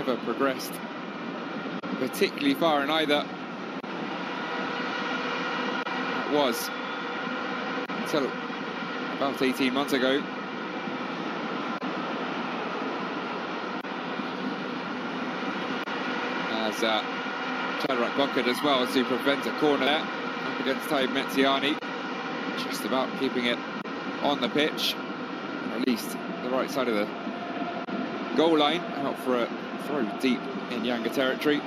never progressed particularly far in either. That was until about 18 months ago. As Shadrach Bucket as well to prevent a corner there, up against Mechi, just about keeping it on the pitch, or at least the right side of the goal line, out for a throw deep in Yanga territory.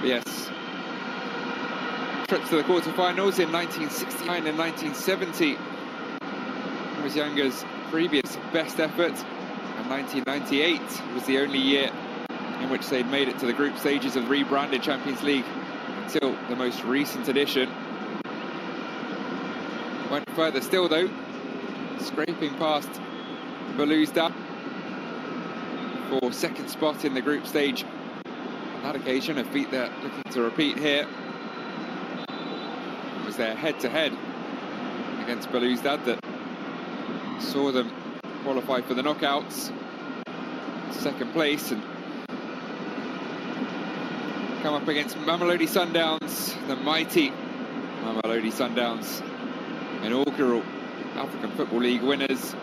Yes, trips to the quarterfinals in 1969 and 1970 was Yanga's previous best effort, and 1998 was the only year in which they'd made it to the group stages of the rebranded Champions League until the most recent edition. Went further still though, scraping past Belouizdad for second spot in the group stage. On that occasion, a feat they're looking to repeat here. It was their head-to-head against Belouizdad that saw them qualify for the knockouts, second place, and come up against Mamelodi Sundowns, the mighty Mamelodi Sundowns, inaugural African Football League winners.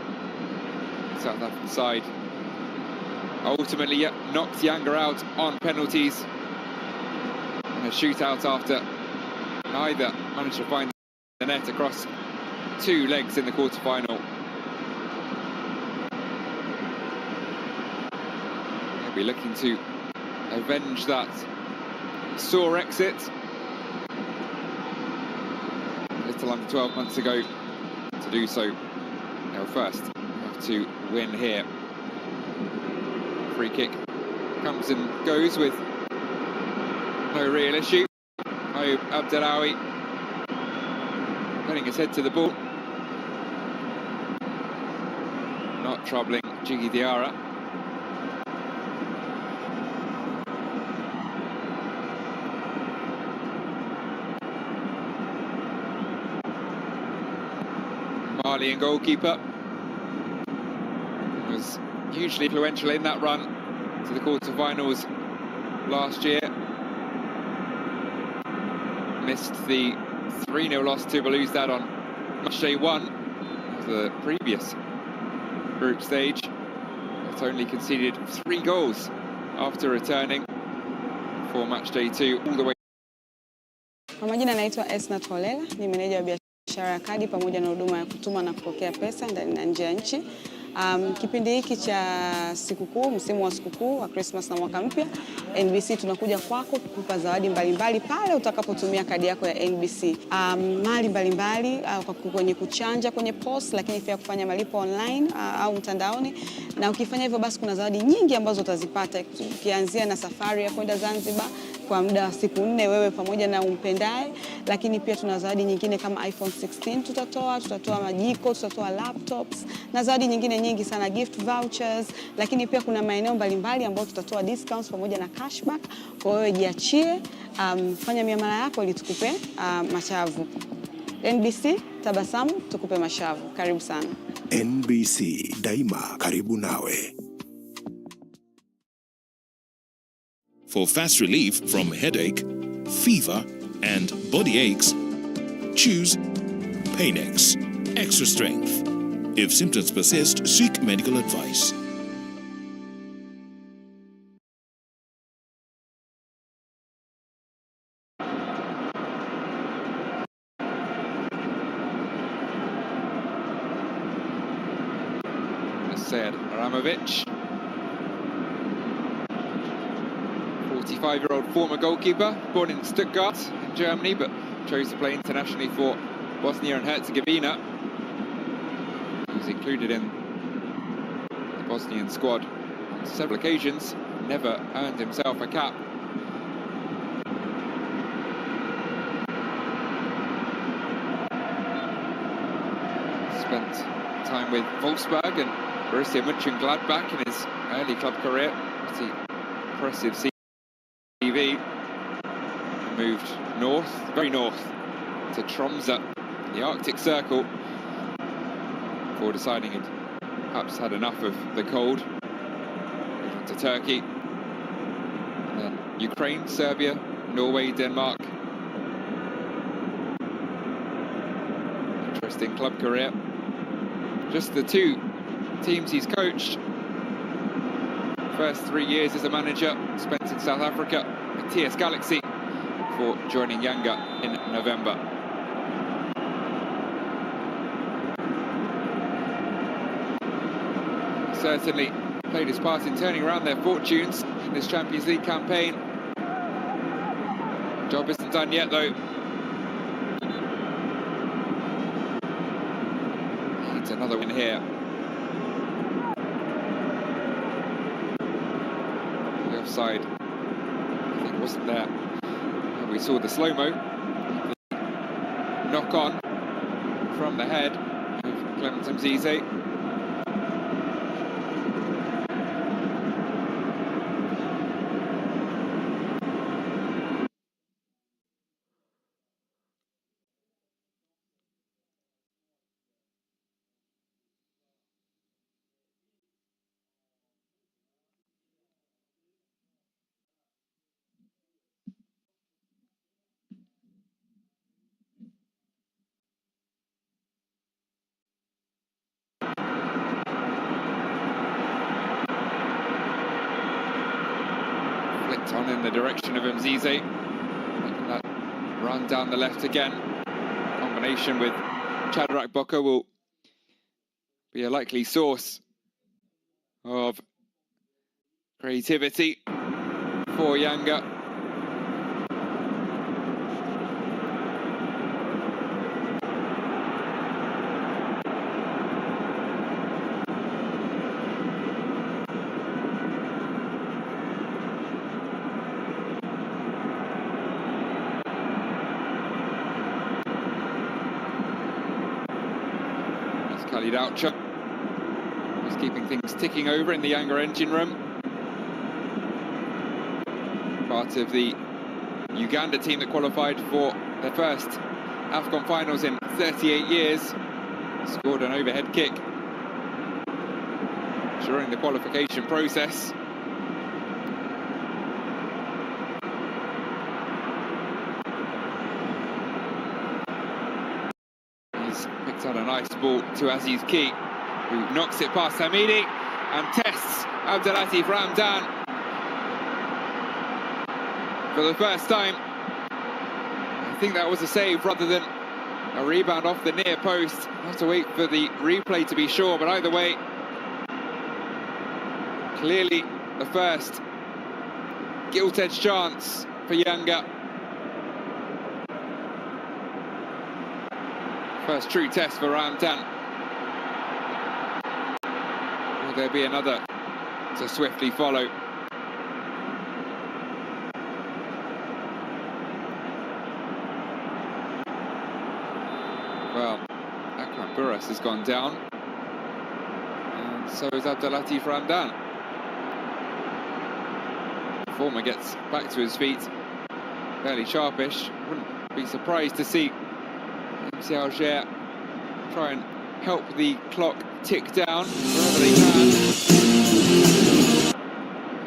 South African side ultimately knocked Yanga out on penalties in a shootout after neither managed to find the net across two legs in the quarter-final. They'll be looking to avenge that sore exit a little under 12 months ago. To do so, they'll first have to win here. Free kick comes and goes with no real issue. Ayub Abdelawi getting his head to the ball, not troubling Jiggy Diarra. Malian goalkeeper was hugely influential in that run to the quarterfinals last year. Missed the 3-0 loss to Belouizdad on match day 1 of the previous group stage, but only conceded 3 goals after returning for match day 2 all the way. Kwa majina naitwa Esna Tolela, ni meneja wa biashara ya kadi pamoja na huduma ya kutuma na kupokea pesa ndani na nje ya nchi. Kipindi hiki cha sikukuu, msimu wa sikukuu wa Christmas na mwaka mpya, NBC tunakuja kwako kukupa zawadi mbalimbali pale utakapotumia kadi yako ya NBC. Mali mbalimbali kwenye kuchanja kwenye post, lakini pia kufanya malipo online au mtandaoni. Na ukifanya hivyo basi kuna zawadi nyingi ambazo utazipata, ukianzia na safari ya kwenda Zanzibar kwa muda wa siku 4 wewe pamoja na umpendaye, lakini pia tuna zawadi nyingine kama iPhone 16 tutatoa majiko, tutatoa laptops na zawadi nyingine nyingi sana, gift vouchers, lakini pia kuna maeneo mbalimbali ambayo tutatoa discounts pamoja na cashback. Kwa hiyo jiachie, fanya miamala yako ili tukupe mashavu. NBC, tabasamu tukupe mashavu. Karibu sana. NBC, daima karibu nawe. For fast relief from headache, fever, and body aches, choose Painex Extra Strength. If symptoms persist, seek medical advice. Said Aramovic, 45-year-old former goalkeeper, born in Stuttgart in Germany, but chose to play internationally for Bosnia and Herzegovina. He was included in the Bosnian squad on several occasions, never earned himself a cap. Spent time with Wolfsburg and Borussia Mönchengladbach in his early club career. Pretty impressive TV. Moved north, very north, to Tromsø, the Arctic Circle, before deciding he'd perhaps had enough of the cold. Moved on to Turkey, and then Ukraine, Serbia, Norway, Denmark. Interesting club career. Just the two teams he's coached. First 3 years as a manager spent in South Africa at TS Galaxy before joining Yanga in November. Certainly played his part in turning around their fortunes in this Champions League campaign. Job isn't done yet though. Needs another win here. The offside, I think, wasn't there. We saw the slow-mo, knock on from the head of Clement Mzize. On in the direction of Mzize, making that run down the left again. Combination with Shadrach Boka will be a likely source of creativity for Yanga. Alger is keeping things ticking over in the Yanga engine room. Part of the Uganda team that qualified for their first AFCON finals in 38 years. Scored an overhead kick during the qualification process. Out a nice ball to Aziz Ki, who knocks it past Hamidi and tests Abdelatif Ramdan for the first time. I think that was a save rather than a rebound off the near post. I'll have to wait for the replay to be sure, but either way, clearly the first gilt-edged chance for Yanga. First true test for Ramdan. Will there be another to swiftly follow? Well, Akram Burras has gone down, and so is Abdelatif Ramdan. The former gets back to his feet, fairly sharpish. Wouldn't be surprised to see MC Alger try and help the clock tick down wherever they can.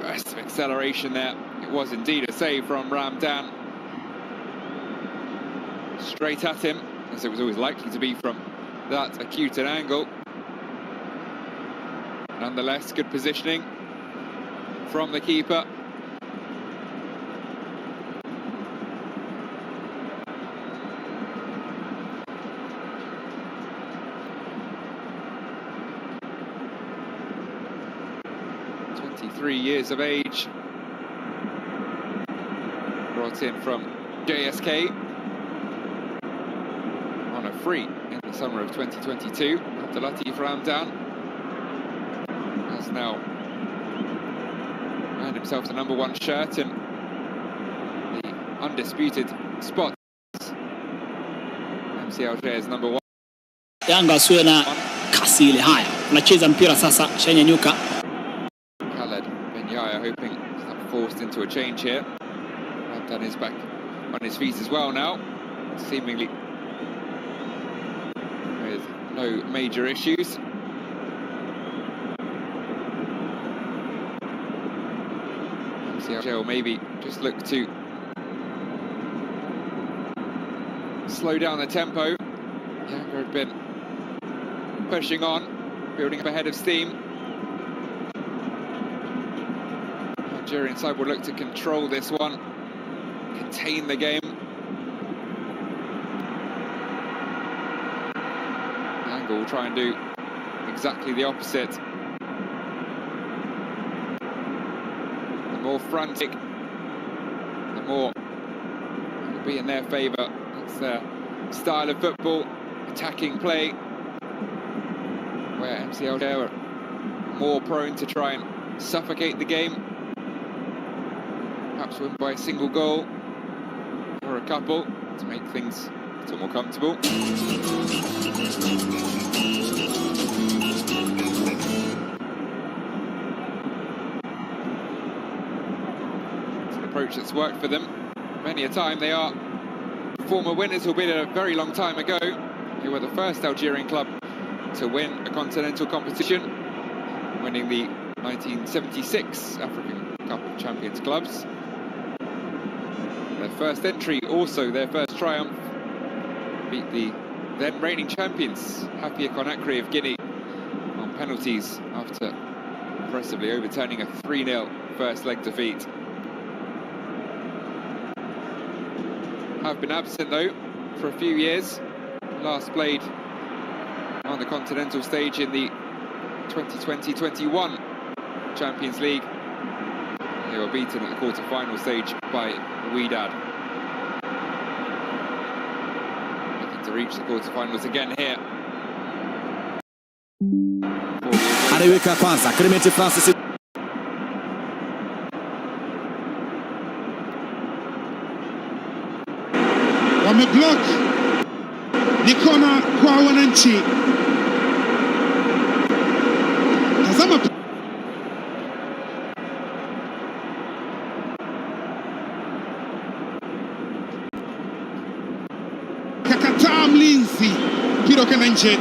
Burst of acceleration there. It was indeed a save from Ramdan. Straight at him, as it was always likely to be from that acute an angle. Nonetheless, good positioning from the keeper. Years of age, brought in from JSK on a free in the summer of 2022. Abdelatif Ramdan has now earned himself the #1 shirt and the undisputed spot. MC Alger is #1. Yanga asiwe na kasi ile. Haya, tunacheza mpira sasa, shanyanyuka. Hoping he's not forced into a change here. Dan is back on his feet as well now, seemingly with no major issues. MC Alger will maybe just look to slow down the tempo. Yanga had been pushing on, building up a head of steam. Algerian side will look to control this one, contain the game. Yanga will try and do exactly the opposite. The more frantic, the more it will be in their favour. That's their style of football, attacking play, where MC Alger are more prone to try and suffocate the game. Perhaps win by a single goal or a couple to make things a little more comfortable. It's an approach that's worked for them many a time. They are former winners, albeit a very long time ago. They were the first Algerian club to win a continental competition, winning the 1976 African Cup of Champions clubs. Their first entry, also their first triumph, beat the then reigning champions, Happy Conakry of Guinea, on penalties after impressively overturning a 3-0 first leg defeat. Have been absent though for a few years. Last played on the continental stage in the 2020-21 Champions League. They were beaten at the quarter-final stage by Wydad. Looking to reach the quarter-finals again here. Anaiweka kwanza Clement Francis. Wameblock, ni kona kwa wananchi. Tazama kakataa mlinzi, mpira ukaenda nje.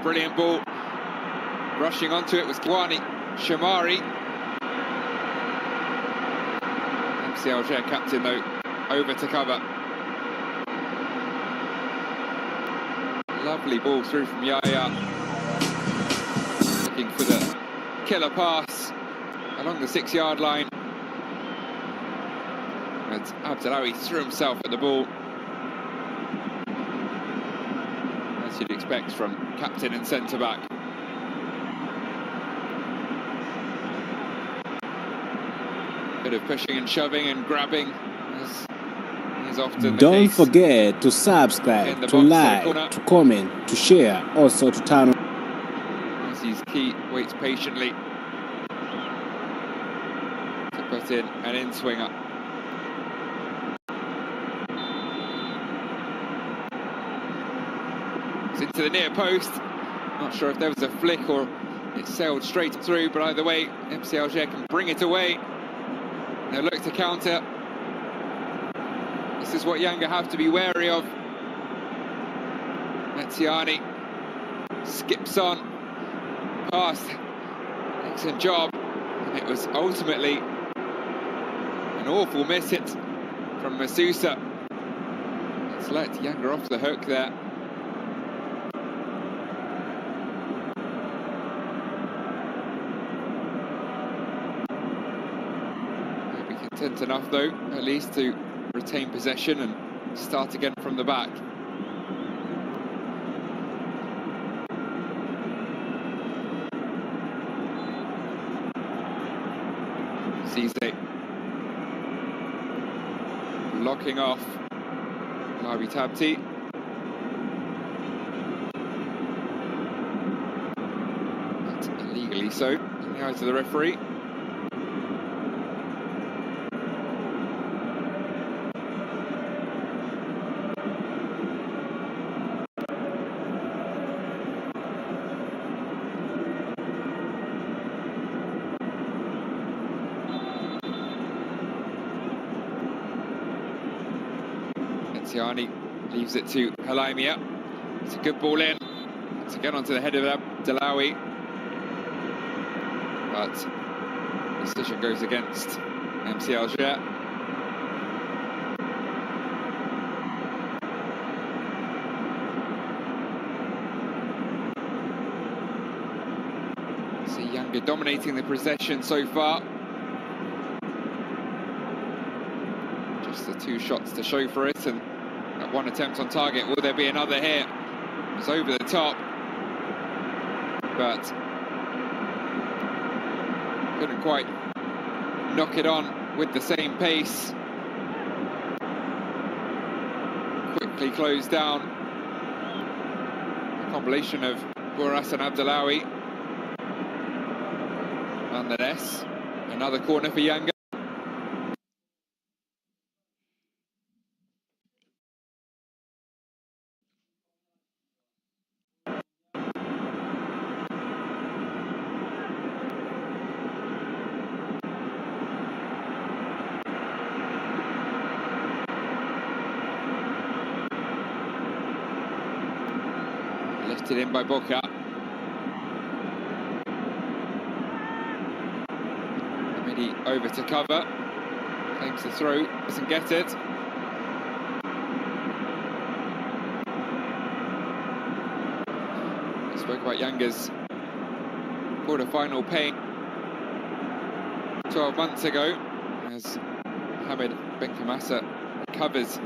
Brilliant ball. Rushing onto it was Kiwani Shamari. MC Alger captain though, over to cover. Lovely ball through from Yaya. Looking for the killer pass along the 6-yard line. And Abdelawi threw himself at the ball. As you'd expect from captain and centre-back. Bit of pushing and shoving and grabbing, as is often the case. Don't forget to subscribe, to like, to comment, to share, also to turn on. As his key waits patiently to put in an in-swinger. Into the near post. Not sure if there was a flick or it sailed straight through, but either way, MC Alger can bring it away. They'll look to counter. This is what Yanga have to be wary of. Metiani skips on past. Excellent job. And it was ultimately an awful miss hit from Masusa. It's let Yanga off the hook there. Content enough though, at least to retain possession and start again from the back. Cisse locking off Labi Tabti. That's illegally so, in the eyes of the referee. Tiani leaves it to Halaimia. It's a good ball in to get onto the head of Abdelawi. But the decision goes against MC Alger. See Yanga dominating the possession so far. Just the 2 shots to show for it, and that 1 attempt on target. Will there be another here? It's over the top, but couldn't quite knock it on with the same pace. Quickly closed down. A combination of Boras and Abdelawi. Nonetheless, another corner for Yanga. Lifted in by Boca. Kamili over to cover. Claims the throw, doesn't get it. We spoke about Yanga's quarter-final pain 12 months ago as Mohamed Ben Kamasa recovers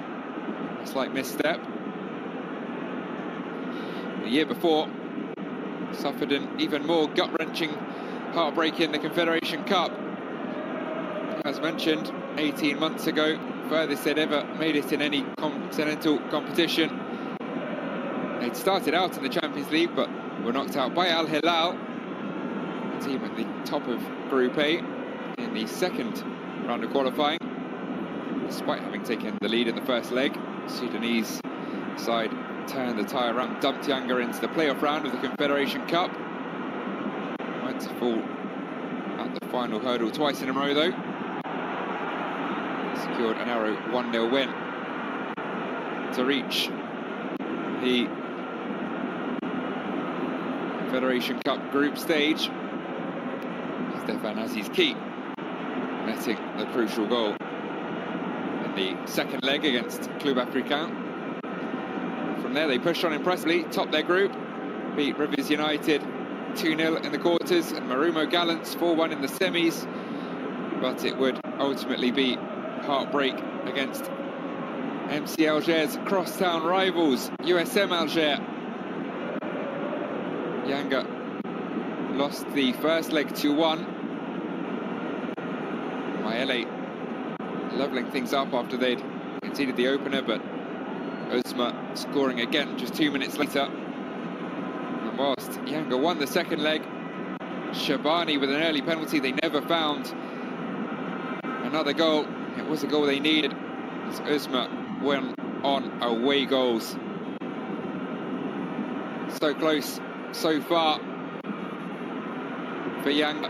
a slight misstep. The year before, suffered an even more gut-wrenching heartbreak in the Confederation Cup. As mentioned, 18 months ago, furthest they'd ever made it in any continental competition. They'd started out in the Champions League, but were knocked out by Al Hilal, a team at the top of Group A, in the second round of qualifying. Despite having taken the lead in the first leg, Sudanese side turned the tie around, dumped Yanga into the playoff round of the Confederation Cup. Went to fall at the final hurdle twice in a row though. Secured a narrow 1-0 win to reach the Confederation Cup group stage. Stefan Aziz's key netting the crucial goal in the second leg against Club Africain. From there they pushed on impressively, topped their group, beat Rivers United 2-0 in the quarters and Marumo Gallants 4-1 in the semis, but it would ultimately be heartbreak against MC Alger's crosstown rivals, USM Alger. Yanga lost the first leg 2-1. Mayele levelling things up after they'd conceded the opener, but Osma scoring again just 2 minutes later. And whilst Yanga won the second leg, Shabani with an early penalty they never found. Another goal, it was a goal they needed as Osma went on away goals. So close, so far for Yanga.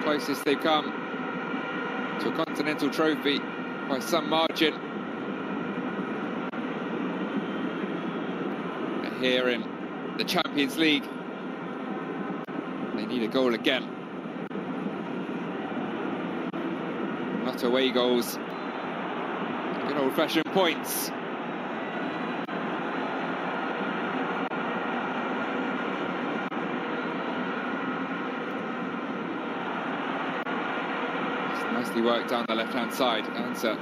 Closest they've come to a continental trophy by some margin. Here in the Champions League, they need a goal again. Not away goals, good old-fashioned points. It's nicely worked down the left-hand side, and a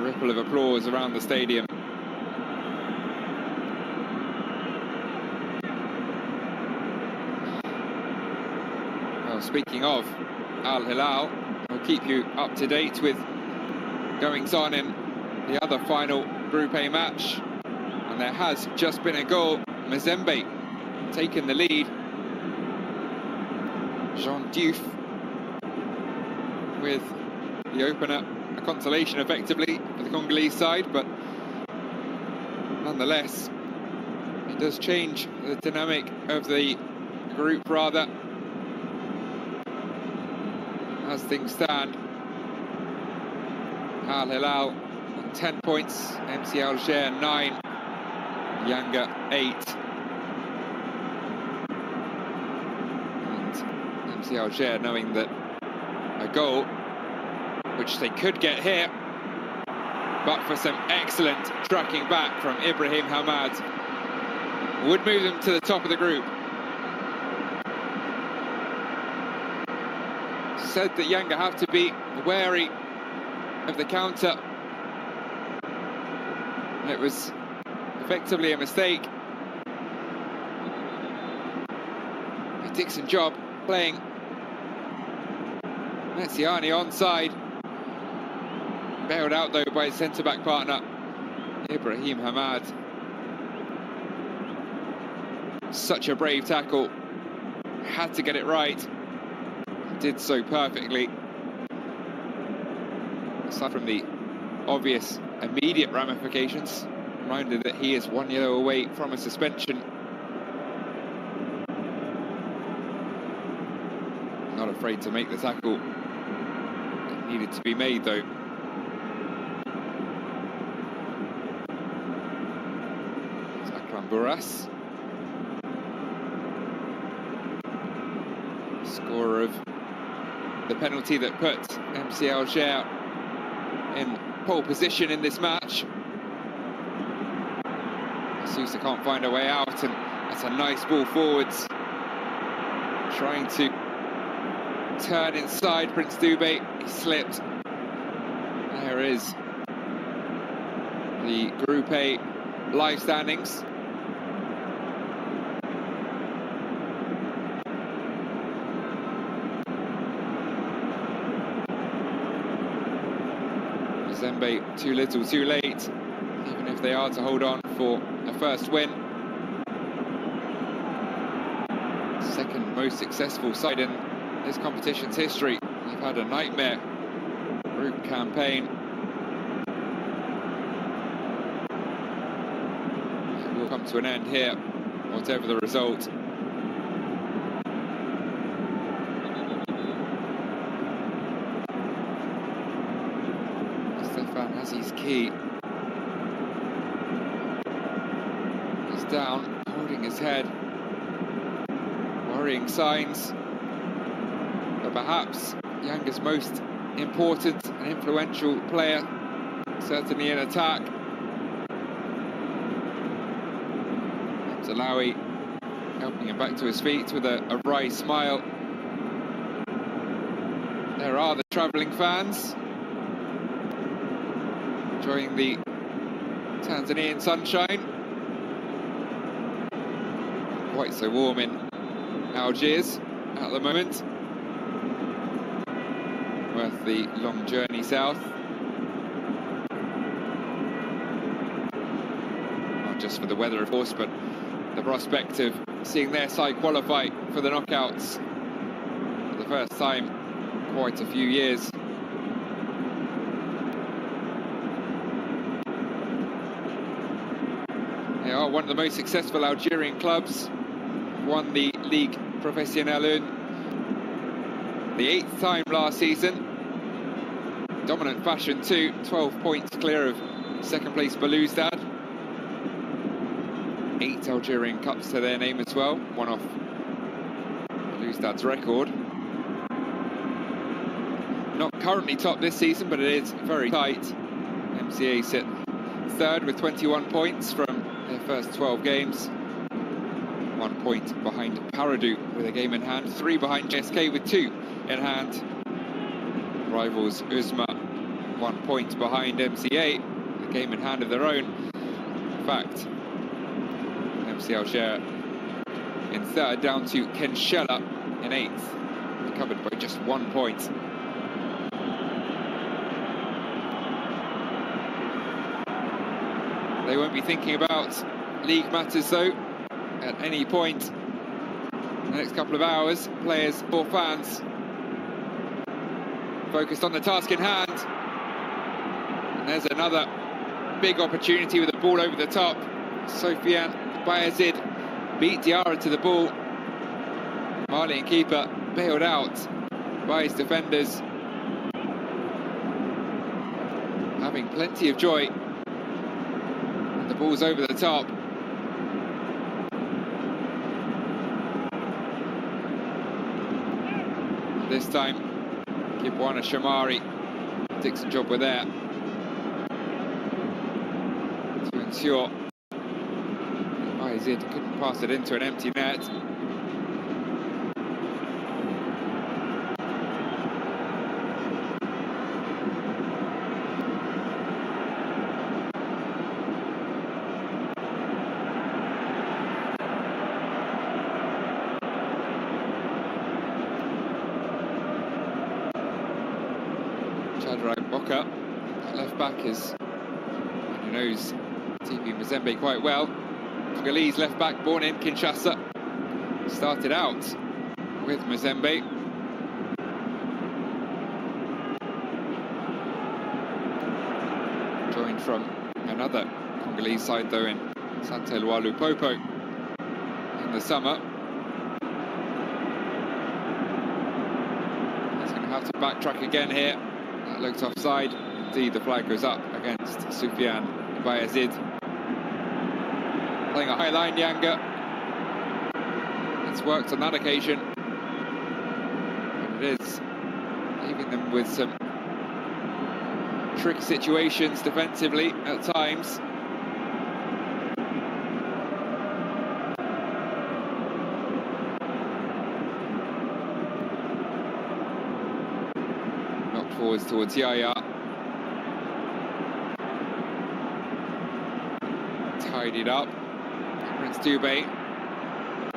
ripple of applause around the stadium. Speaking of Al Hilal, we'll keep you up to date with goings on in the other final Group A match. And there has just been a goal. Mazembe taken the lead. Jean Diouf with the opener, a consolation effectively for the Congolese side, but nonetheless, it does change the dynamic of the group rather. As things stand, Al Hilal on 10 points, MC Alger 9, Yanga 8. And MC Alger knowing that a goal, which they could get here, but for some excellent tracking back from Ibrahim Hamad, would move them to the top of the group. Said that Yanga have to be wary of the counter. And it was effectively a mistake. A Dixon job playing Metziani onside. Bailed out though by his centre-back partner, Ibrahim Hamad. Such a brave tackle. Had to get it right. Did so perfectly. Aside from the obvious immediate ramifications, reminded that he is 1 yellow away from a suspension. Not afraid to make the tackle. It needed to be made though. Buras, scorer of the penalty that put MC Alger in pole position in this match. Sousa can't find a way out, and that's a nice ball forwards. Trying to turn inside Prince Dube, he slipped. There is the Group A live standings. Zembe too little, too late, even if they are to hold on for a first win. Second most successful side in this competition's history. They've had a nightmare group campaign. It will come to an end here, whatever the result. He's key. He's down, holding his head. Worrying signs. But perhaps Yanga's most important and influential player, certainly in attack. Zalawi helping him back to his feet with a wry smile. There are the travelling fans. Enjoying the Tanzanian sunshine. Quite so warm in Algiers at the moment. Worth the long journey south. Not just for the weather, of course, but the prospect of seeing their side qualify for the knockouts for the first time in quite a few years. They are one of the most successful Algerian clubs. Won the Ligue Professionnelle the 8th time last season. Dominant fashion too, 12 points clear of second place Belouizdad. 8 Algerian Cups to their name as well, one off Belouizdad's record. Not currently top this season, but it is very tight. MCA sit third with 21 points from their first 12 games. 1 point behind Paradou with a game in hand. 3 behind JSK with 2 in hand. Rivals Uzma 1 point behind MCA, a game in hand of their own. In fact, MC Alger in third, down to Kenshela in 8th, covered by just 1 point. They won't be thinking about league matters though at any point in the next couple of hours. Players or fans focused on the task in hand. And there's another big opportunity with the ball over the top. Sofiane Bayazid beat Diarra to the ball. Malian keeper bailed out by his defenders. Having having plenty of joy. The ball's over the top. This time, Kibwana Shamari Dixon job with there to ensure Bayezid couldn't pass it into an empty net. Left back is, he knows TP Mazembe quite well. Congolese left back, born in Kinshasa, started out with Mazembe. Joined from another Congolese side though in Sante Lualu Popo in the summer. He's going to have to backtrack again here. That looked offside. Indeed, the flag goes up against Soufiane Bayezid. Playing a high line, Yanga. It's worked on that occasion. And it is leaving them with some tricky situations defensively at times. Knocked forwards towards Yaya. Tidied up. Prince Dube.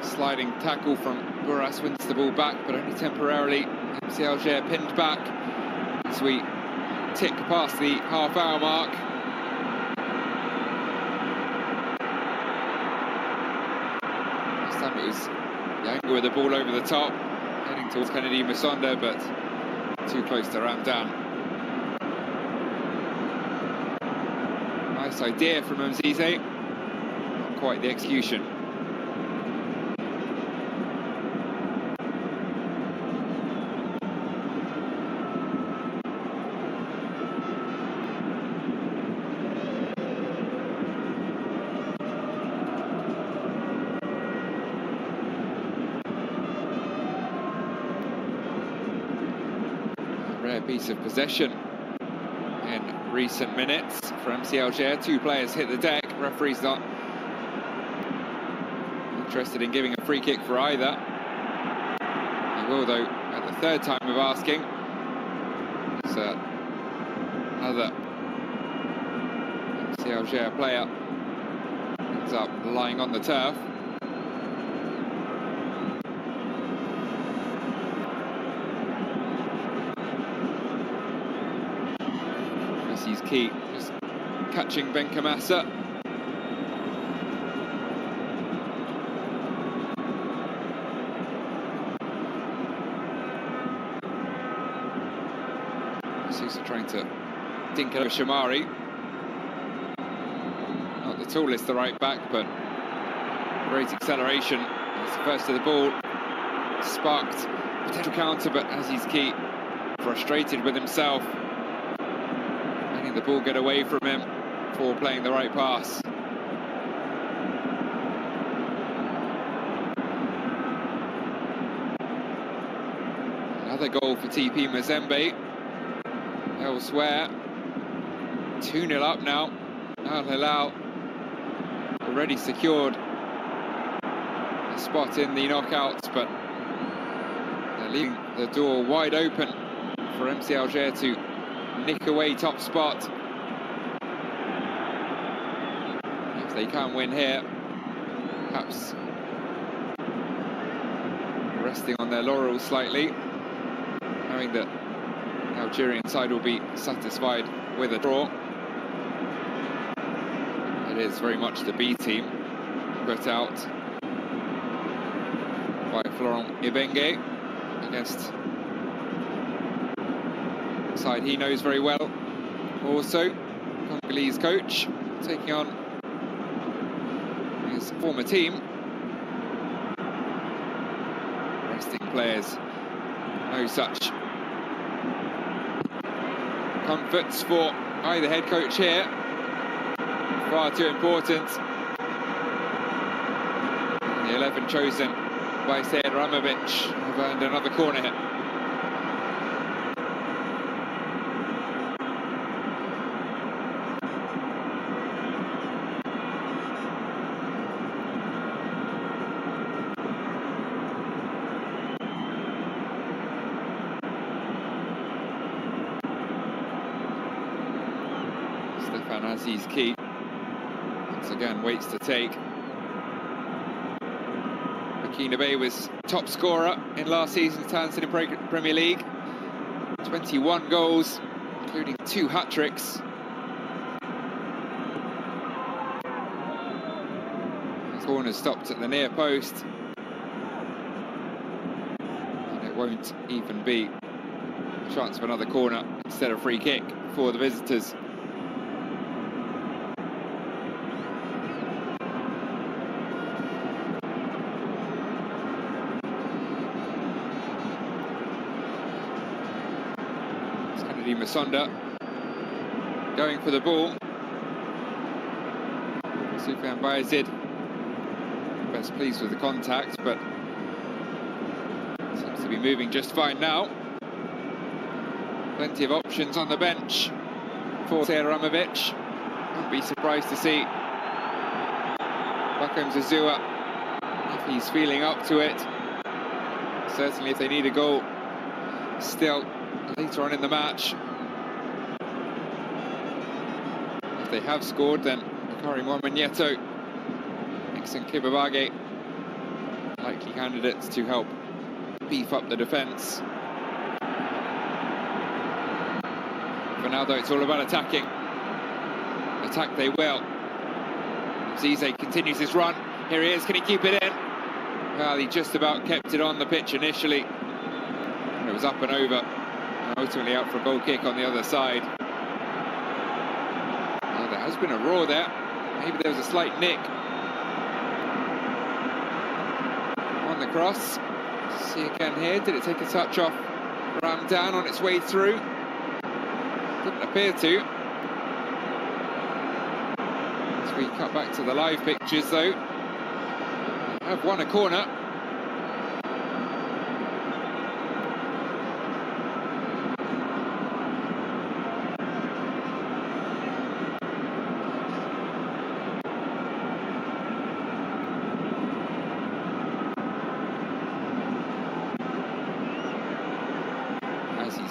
Sliding tackle from Buras wins the ball back, but only temporarily. MC Alger pinned back as we tick past the half-hour mark. This time it was Yanga with the ball over the top, heading towards Kennedy Musonda, but too close to Ramdan. Nice idea from Mzize, not quite the execution. Rare piece of possession in recent minutes for MC Alger. Two players hit the deck. Referee's not interested in giving a free kick for either. He will, though, at the third time of asking. It's another MC Alger player ends up lying on the turf. Messi's key, just catching Ben Kamasa. Sousa trying to dink it over Shamari. Not the tallest, the right back, but great acceleration. It's the first of the ball. Sparked potential counter, but Aziz Ki frustrated with himself. Letting the ball get away from him for playing the right pass. Another goal for TP Mazembe. Elsewhere, 2-0 up now. Al Hilal already secured a spot in the knockouts, but they're leaving the door wide open for MC Alger to nick away top spot. If they can win here, perhaps resting on their laurels slightly, knowing that the Algerian side will be satisfied with a draw. It is very much the B team put out by Florent Ibenge against a side he knows very well. Also, Congolese coach taking on his former team. Resting players, no such comforts for by the head coach here. Far too important. The 11 chosen by Sejad Ramovic have earned another corner hit. Aziz's key. Once again, waits to take. Makina was top scorer in last season's Tanzania Premier League. 21 goals, including 2 hat-tricks. The corner stopped at the near post. And it won't even be a chance of another corner instead of free kick for the visitors. Masonda going for the ball. Sufyan Bayezid best pleased with the contact, but seems to be moving just fine now. Plenty of options on the bench for Sejad Ramovic. Wouldn't be surprised to see Bakam Zazua if he's feeling up to it. Certainly if they need a goal still later on in the match. If they have scored, then Karim Wamagneto, Nixon Kibabage, likely candidates to help beef up the defence. For now, though, it's all about attacking. Attack they will. Zize continues his run. Here he is, can he keep it in? Well, he just about kept it on the pitch initially. And it was up and over. And ultimately out for a goal kick on the other side. Well, there has been a roar there. Maybe there was a slight nick on the cross. See again here, did it take a touch off Ramdan on its way through? Didn't appear to. As we cut back to the live pictures though, they have won a corner.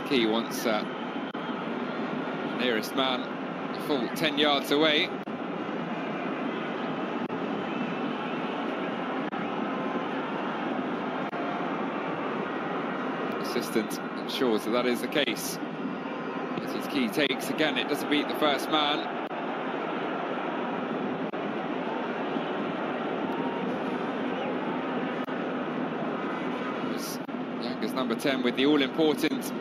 He wants nearest man a full 10 yards away. Assistant ensures that is the case. As his key takes again, it doesn't beat the first man. Yanga's number 10 with the all-important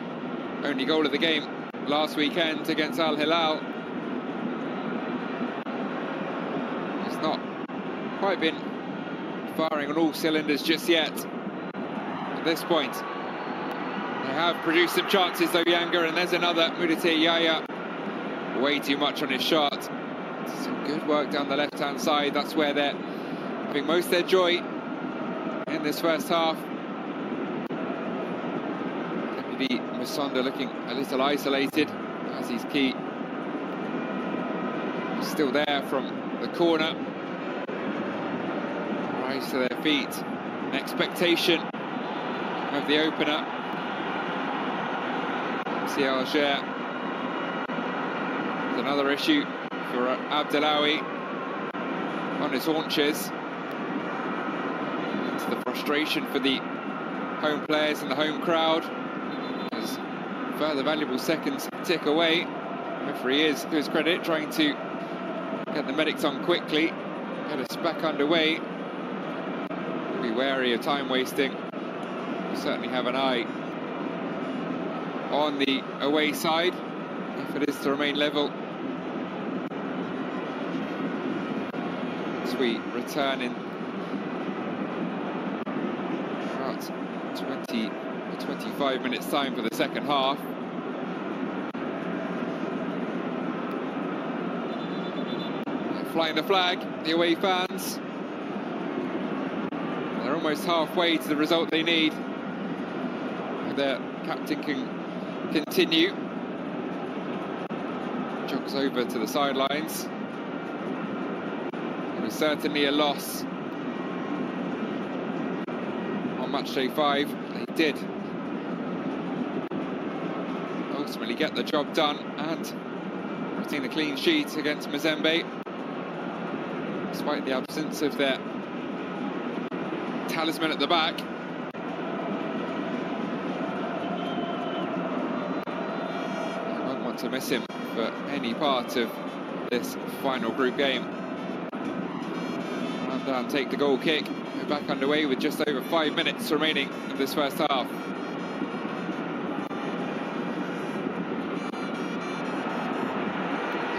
only goal of the game last weekend against Al Hilal. He's not quite been firing on all cylinders just yet at this point. They have produced some chances though, Yanga, and there's another. Mudatir Yahya, way too much on his shot. Some good work down the left-hand side. That's where they're having most of their joy in this first half. Masonda looking a little isolated as his key is still there from the corner. Rise to their feet. An expectation of the opener. MC Alger. There's another issue for Abdellaoui on his haunches. It's the frustration for the home players and the home crowd. Further valuable seconds tick away. Referee is, to his credit, trying to get the medics on quickly, get us back underway. Be wary of time wasting. We'll certainly have an eye on the away side if it is to remain level. As we return in about 25 minutes time for the second half. flying the flag, the away fans. They're almost halfway to the result they need. Their captain can continue. Jogs over to the sidelines. It was certainly a loss on match day 5. They did ultimately get the job done and retain the clean sheet against Mazembe, despite the absence of their talisman at the back. You won't want to miss him for any part of this final group game. Down, take the goal kick. We're back underway with just over 5 minutes remaining of this first half.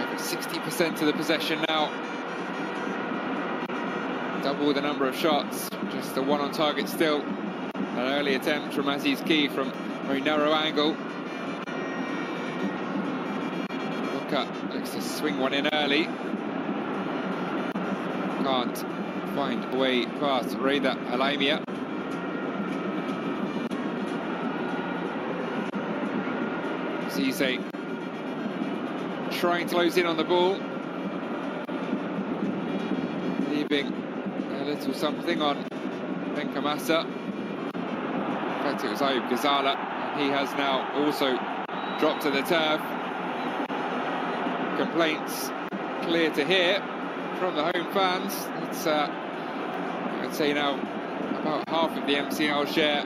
Over 60% of the possession now. Double the number of shots. Just the one on target still. An early attempt from Aziz Ki from a very narrow angle. Luka looks to swing one in early. Can't find a way past Reda Alaimia. Cisse trying to close in on the ball, leaving a little something on Benkamasa. In fact, it was Ayub Ghazala. He has now also dropped to the turf. Complaints clear to hear from the home fans. It's, I'd say now, about half of the MC Alger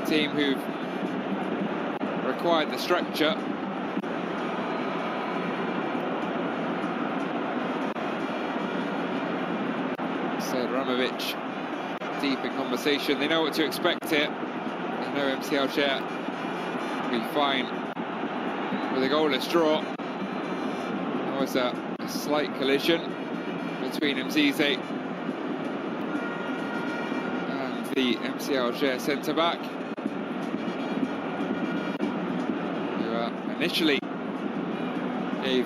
team who've required the structure. Said Ramovic deep in conversation. They know what to expect here. They know MC Alger will be fine with a goalless draw. There was a slight collision between Mzize and the MC Alger centre-back, who initially gave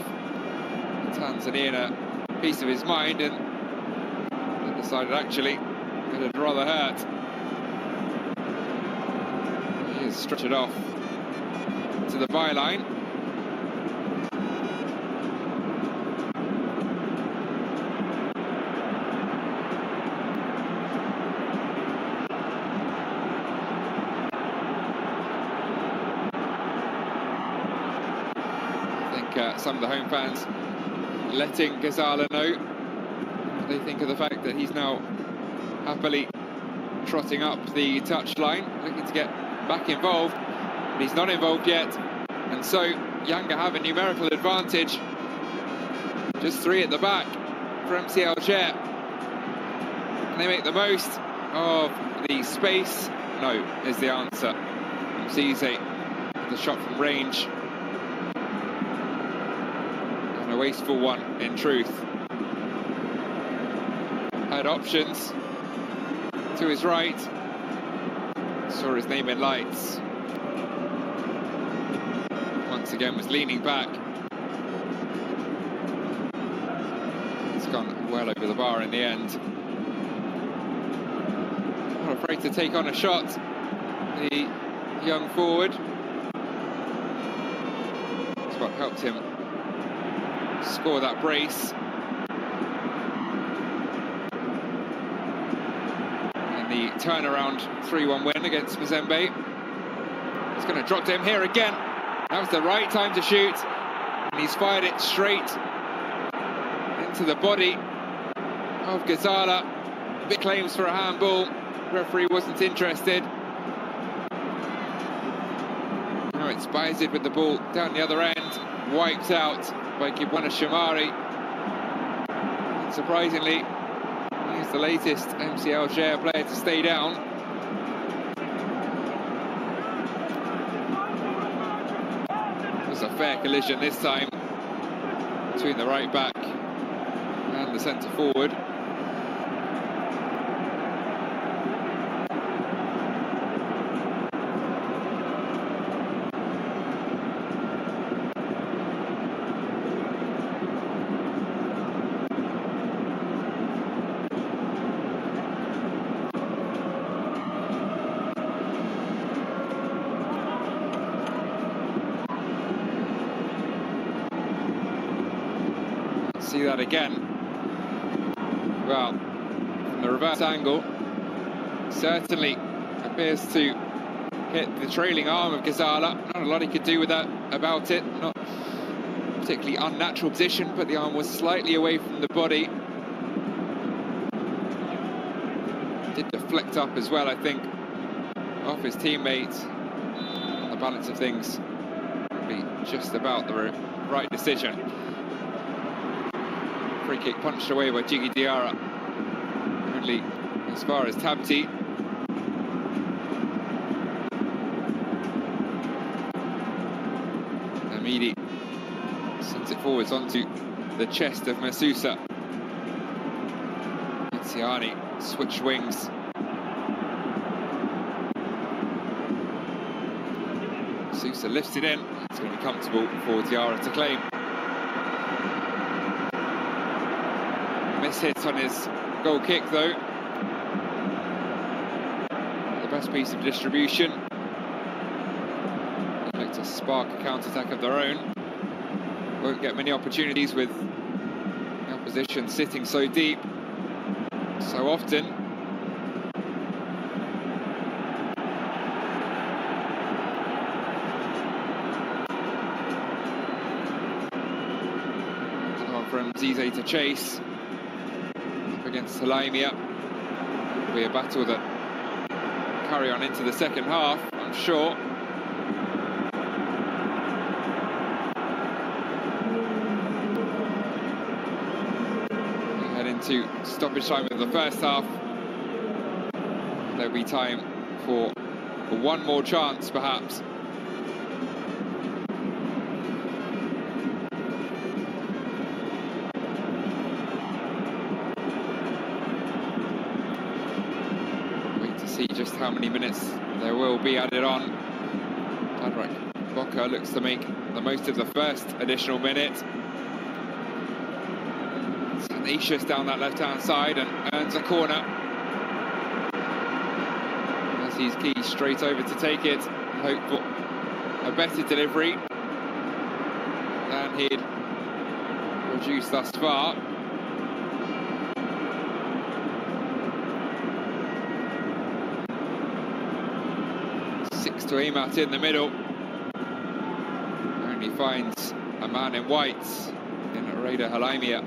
Tanzanian a piece of his mind and then decided actually it had rather hurt. He is stretched off to the byline. Some of the home fans letting Ghazala know what they think of the fact that he's now happily trotting up the touchline, looking to get back involved, but he's not involved yet, and so Yanga have a numerical advantage. Just 3 at the back for MC Alger. Can they make the most of the space? No, is the answer. Mzize with the shot from range. A wasteful one, in truth. Had options to his right. Saw his name in lights. Once again was leaning back. It's gone well over the bar in the end. Not afraid to take on a shot, the young forward. That's what helped him score that brace. And the turnaround 3-1 win against Mazembe. It's going to drop to him here again. That was the right time to shoot. And he's fired it straight into the body of Ghazala. Big claims for a handball. Referee wasn't interested. Now it's Bayezid with the ball down the other end. Wiped out by Kibwana Shamari. Surprisingly, he's the latest MC Alger player to stay down. It was a fair collision this time between the right back and the centre forward. see that again. Well, from the reverse angle, certainly appears to hit the trailing arm of Ghazala. Not a lot he could do with that about it. Not particularly unnatural position, but the arm was slightly away from the body. Did deflect up as well, I think, off his teammate. On the balance of things, be just about the right decision. Free kick punched away by Jiggy Diarra. Only as far as Tabti. Amidi sends it forwards onto the chest of Masusa. Tiziani switch wings. Masusa lifts it in. It's going to be comfortable for Diarra to claim. Miss hit on his goal kick though. The best piece of distribution. They look to spark a counter-attack of their own. Won't get many opportunities with the opposition sitting so deep so often. Another one from Zize to chase. Up against Salamia. It'll be a battle that carry on into the second half, I'm sure. To stoppage time of the first half. There'll be time for one more chance, perhaps. Wait to see just how many minutes there will be added on. Tadrak Boka looks to make the most of the first additional minute. Ignatius down that left-hand side and earns a corner. As he's key straight over to take it, hope for a better delivery than he'd produced thus far. Six to aim at in the middle. Only finds a man in white in Reda Halaimia.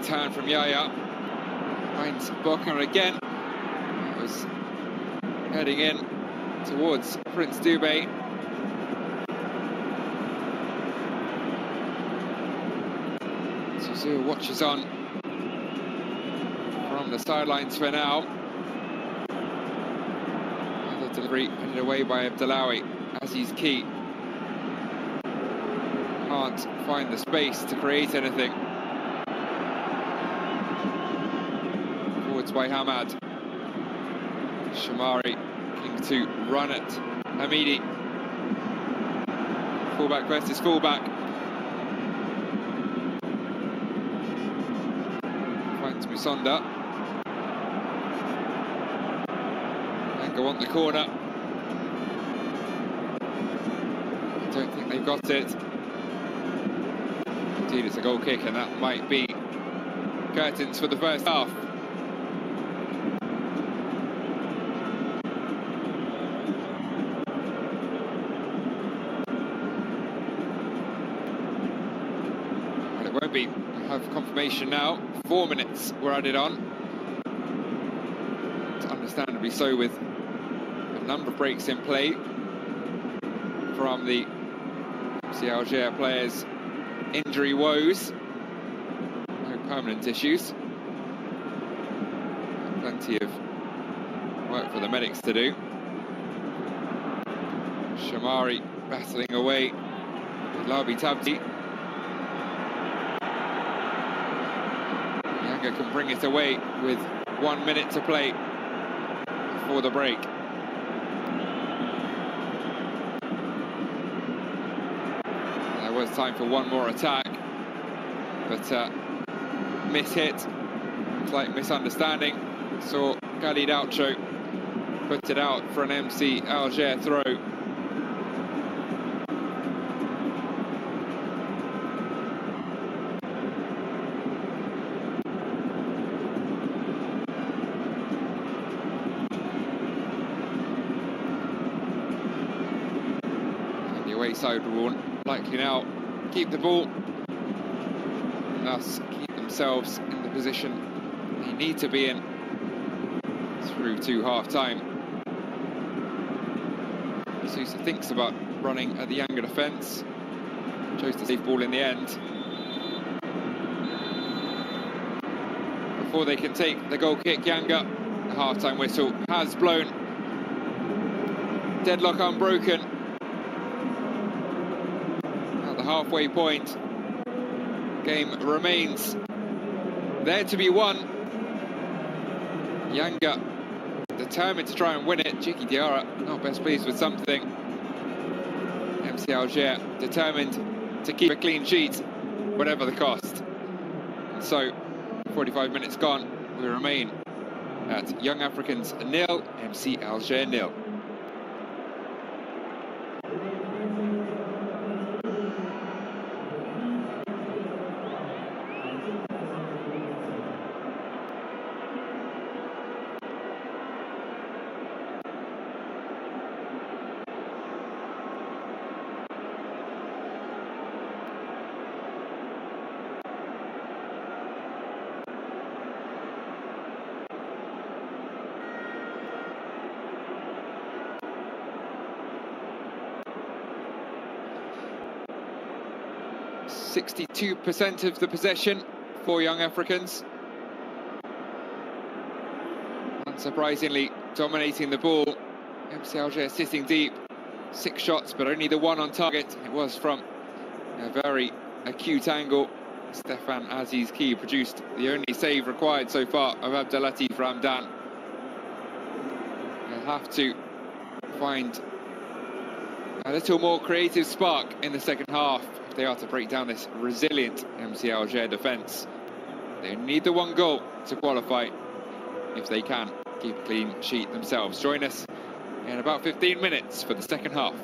Turn from Yaya, finds Boka again. It was heading in towards Prince Dubé. Suzu watches on from the sidelines for now. Another delivery headed away by Abdellawi as he's key. Can't find the space to create anything. By Hamad. Shamari looking to run at Hamidi. Fullback versus fullback. Finds Musonda. And go on the corner. I don't think they've got it. Indeed, it's a goal kick, and that might be curtains for the first half. We have confirmation now. 4 minutes were added on. It's understandably so with a number of breaks in play from the MC Alger players' injury woes. No permanent issues. Plenty of work for the medics to do. Shamari battling away with Labi Tabti. Yanga can bring it away with 1 minute to play before the break. There was time for one more attack. but miss-hit, slight misunderstanding. Saw Khalid Oucho put it out for an MC Alger throw. And the away side will likely now keep the ball, and thus keep themselves in the position they need to be in through to half-time. Sousa thinks about running at the Yanga defence, chose to save ball in the end. Before they can take the goal kick, Yanga, the half-time whistle has blown. Deadlock unbroken at the halfway point. Game remains there to be won. Yanga determined to try and win it. Jiki Diarra not best pleased with something. MC Alger determined to keep a clean sheet, whatever the cost. And so, 45 minutes gone, we remain at Young Africans 0, MC Alger 0. %62% of the possession for Young Africans. Unsurprisingly, dominating the ball. MC Alger sitting deep. 6 shots, but only the 1 on target. It was from a very acute angle. Stefan Aziz Ki produced the only save required so far of Abdelatif Ramdan. They'll have to find a little more creative spark in the second half if they are to break down this resilient MC Alger defence. They need the 1 goal to qualify if they can keep a clean sheet themselves. Join us in about 15 minutes for the second half.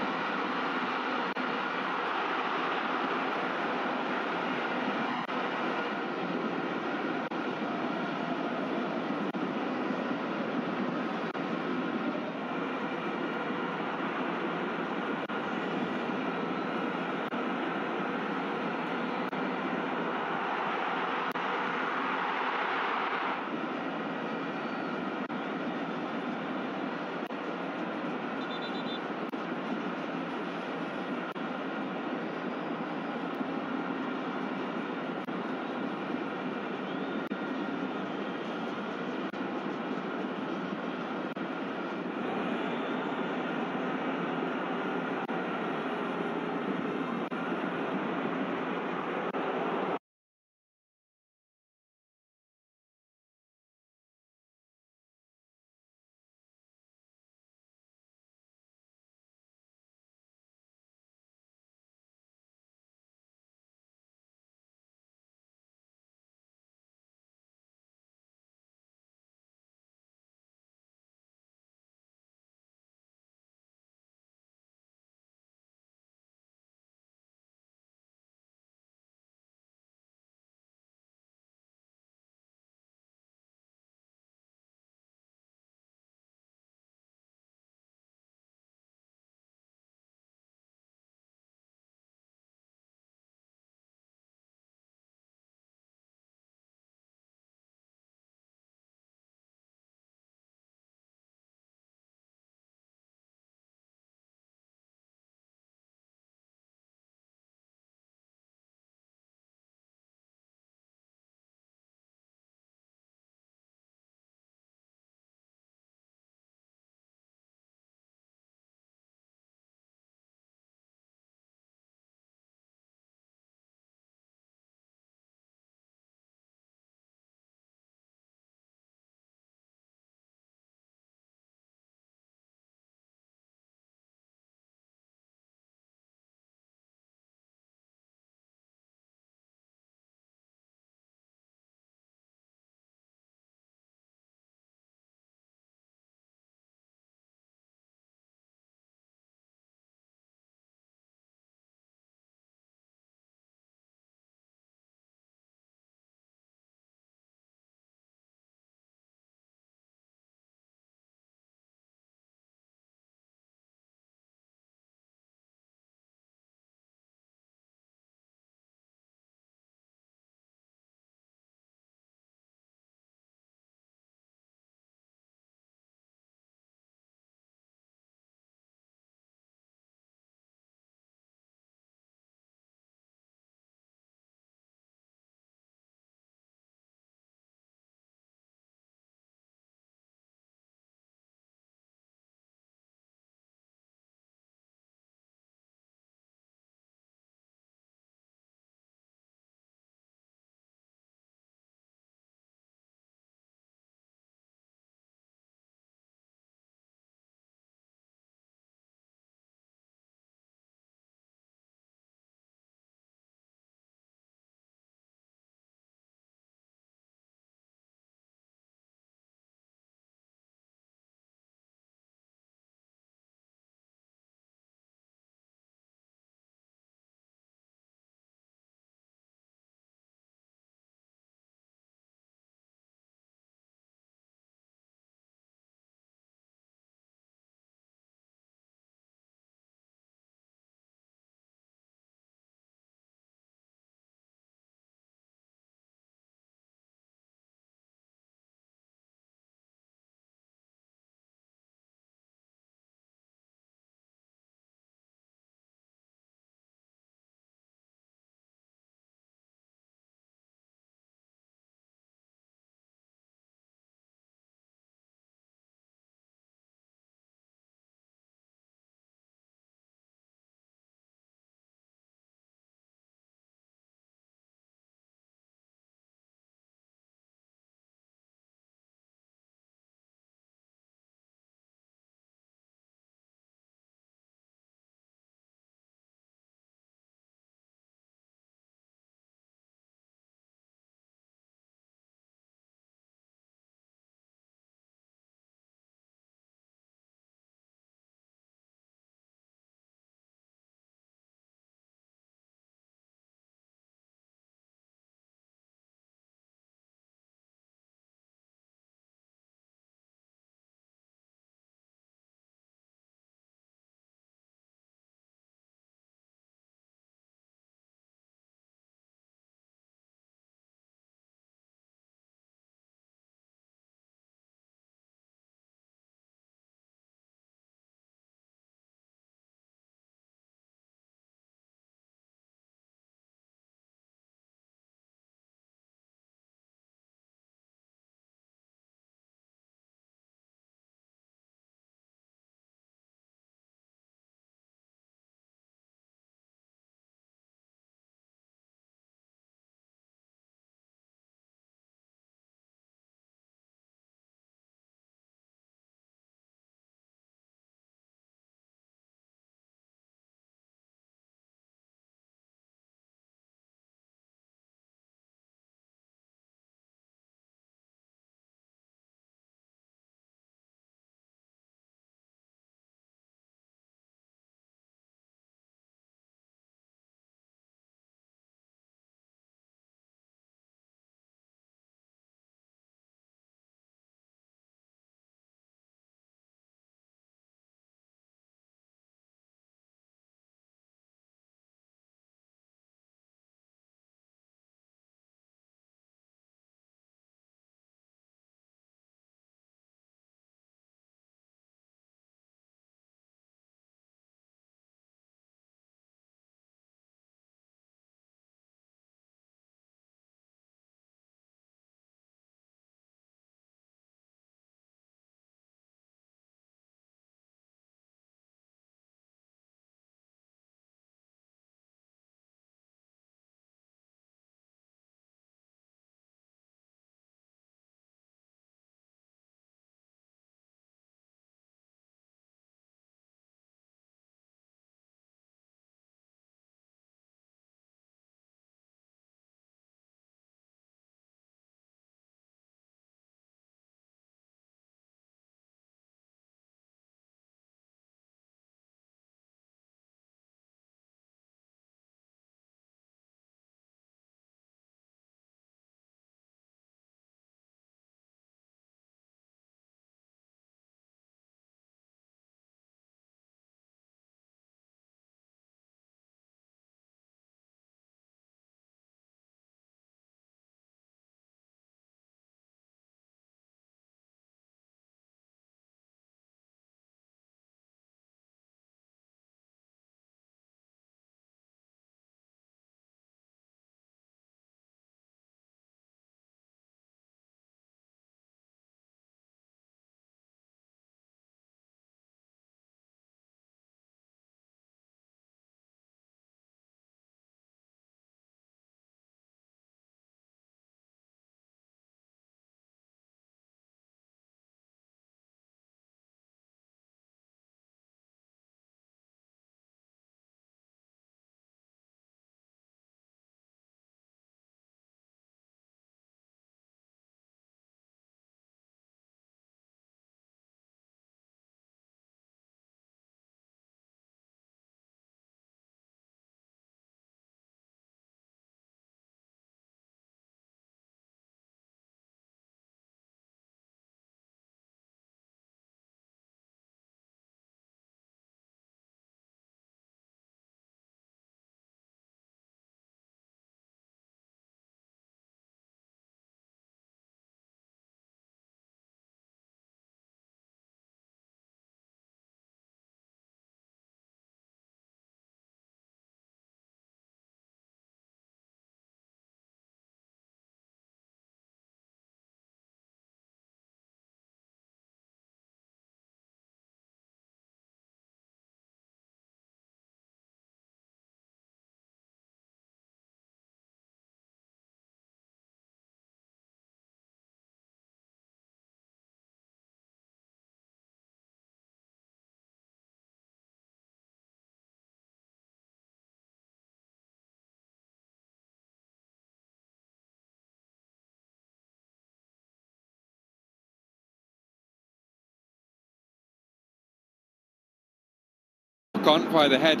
on via the head,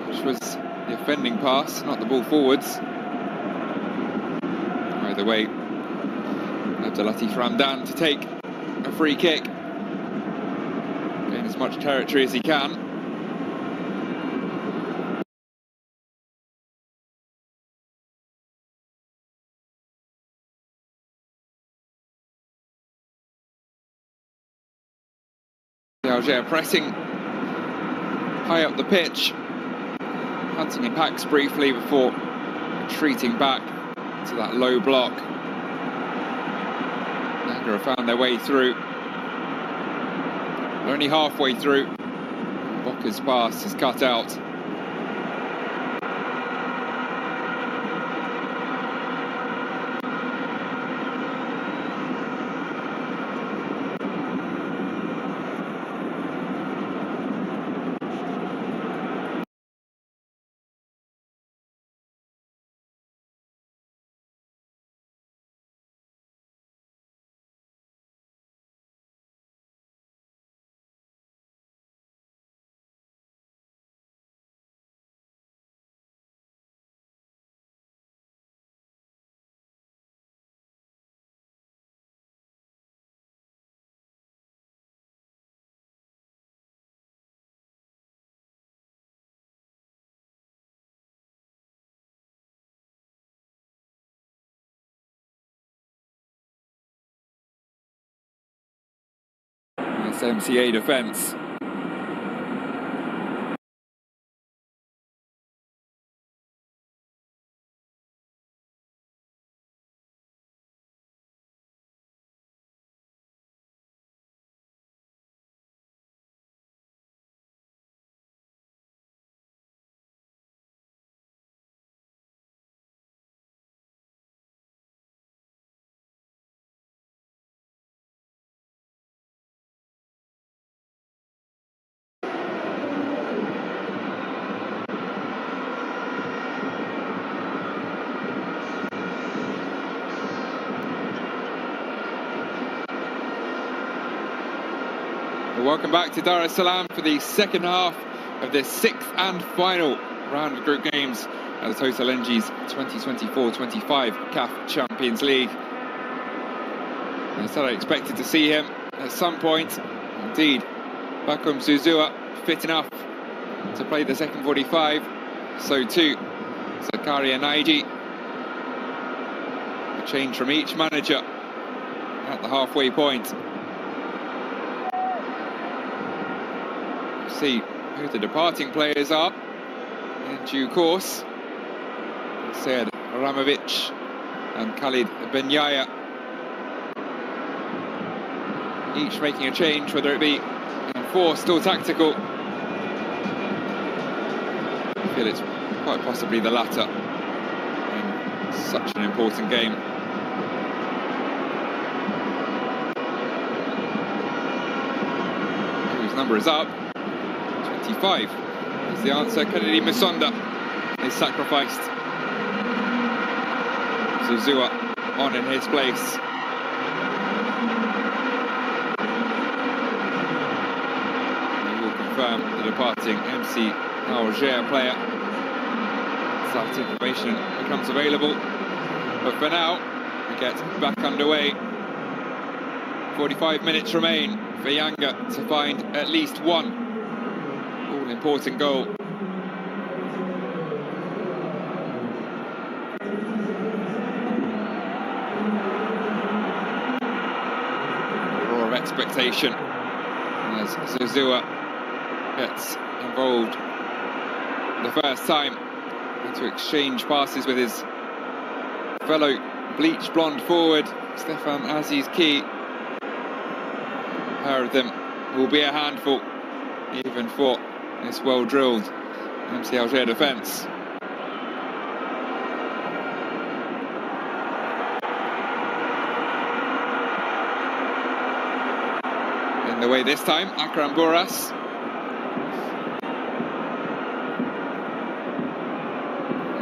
which was the offending pass, not the ball forwards. Either way, Abdelatif Ramdan to take a free kick. Gain as much territory as he can. Alger pressing high up the pitch, hunting in packs briefly before retreating back to that low block. Yanga have found their way through. They're only halfway through. Boca's pass is cut out. MCA defence. Welcome back to Dar es Salaam for the second half of this sixth and final round of group games at the Total Energies 2024-25 CAF Champions League. I said I expected to see him at some point. Indeed, Bakum Zuzua fit enough to play the second 45. So too, Zakaria Naiji. A change from each manager at the halfway point. See who the departing players are in due course. Said Ramovic and Khalid Benyaya, each making a change, whether it be enforced or tactical. I feel it's quite possibly the latter in such an important game. Whose number is up? 25 is the answer. Kennedy Musonda is sacrificed. Zuzua on in his place. We will confirm the departing MC Alger player as that information becomes available. But for now, we get back underway. 45 minutes remain for Yanga to find at least one all-important goal. Roar of expectation as Zuzua gets involved the first time to exchange passes with his fellow bleach blonde forward Stefan Aziz Ki. A pair of them will be a handful, even for this well-drilled MC Alger defence. In the way this time, Akram Boras.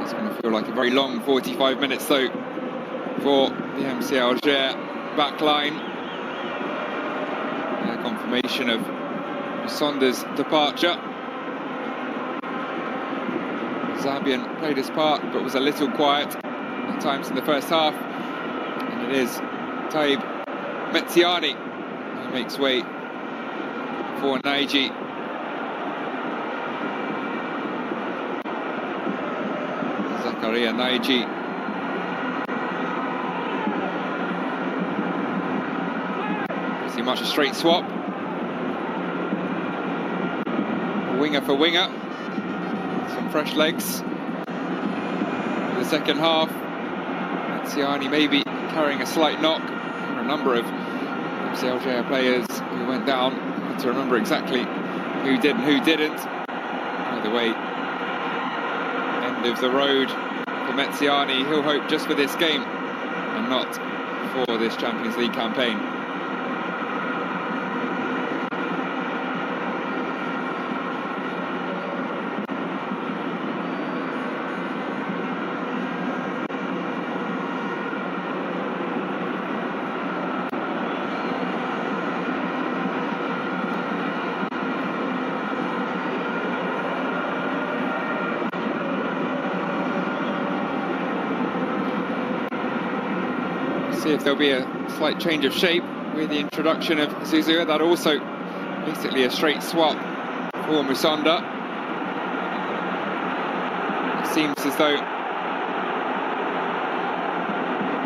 It's going to feel like a very long 45 minutes though for the MC Alger backline. A confirmation of Sonder's departure. Zambian played his part, but was a little quiet at times in the first half. And it is Taib Metziani who makes way for Naiji. Zakaria Naiji. Pretty much a straight swap. Winger for winger. Some fresh legs for the second half. Metziani maybe carrying a slight knock. There were a number of MC Alger players who went down. Hard to remember exactly who did and who didn't. Either way, end of the road for Metziani. He'll hope just for this game and not for this Champions League campaign. See if there'll be a slight change of shape with the introduction of Zuzua. That also basically a straight swap for Musonda. It seems as though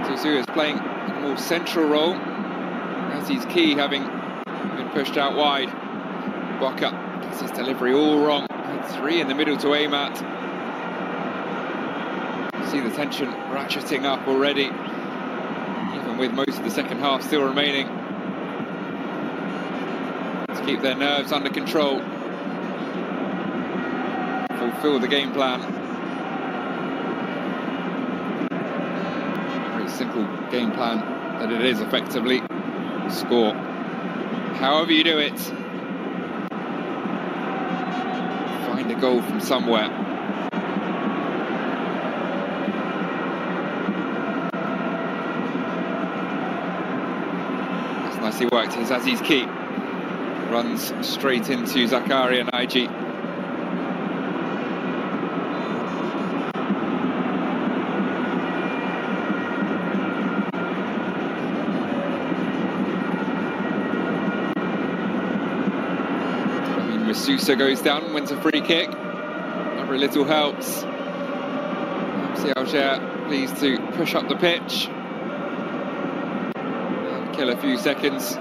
Zuzua is playing in a more central role, as he's key, having been pushed out wide. Boca gets his delivery all wrong. Three in the middle to aim at. See the tension ratcheting up already, even with most of the second half still remaining. To keep their nerves under control, fulfill the game plan. Very simple game plan that it is, effectively. Score however you do it. Find a goal from somewhere. Nicely worked as Aziz Ki runs straight into Zakaria Naiji. Masusa goes down, wins a free kick. Every little helps. MC Alger pleased to push up the pitch. Kill a few seconds.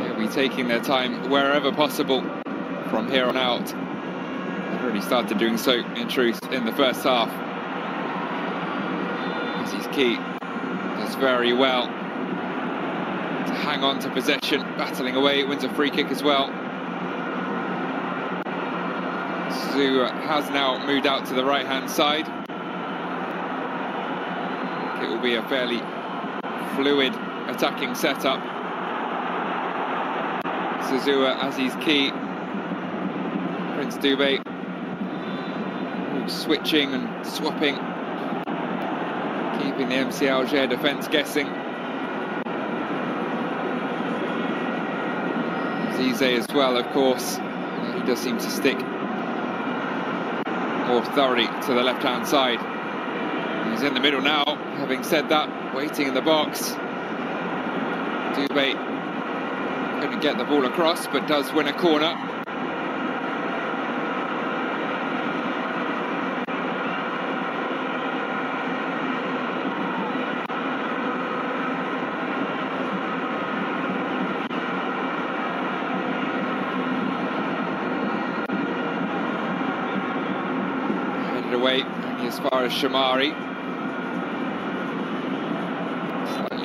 They'll be taking their time wherever possible from here on out. They've already started doing so, in truth, in the first half. Aziz Ki does very well to hang on to possession, battling away, wins a free kick as well. Zuzua has now moved out to the right-hand side. It will be a fairly fluid attacking setup. Zuzua, Aziz Ki, Prince Dube, all switching and swapping, keeping the MC Alger defence guessing. Zize as well, of course. He does seem to stick more thoroughly to the left-hand side. He's in the middle now. Having said that, waiting in the box. Dube couldn't get the ball across, but does win a corner. Headed away only as far as Shamari.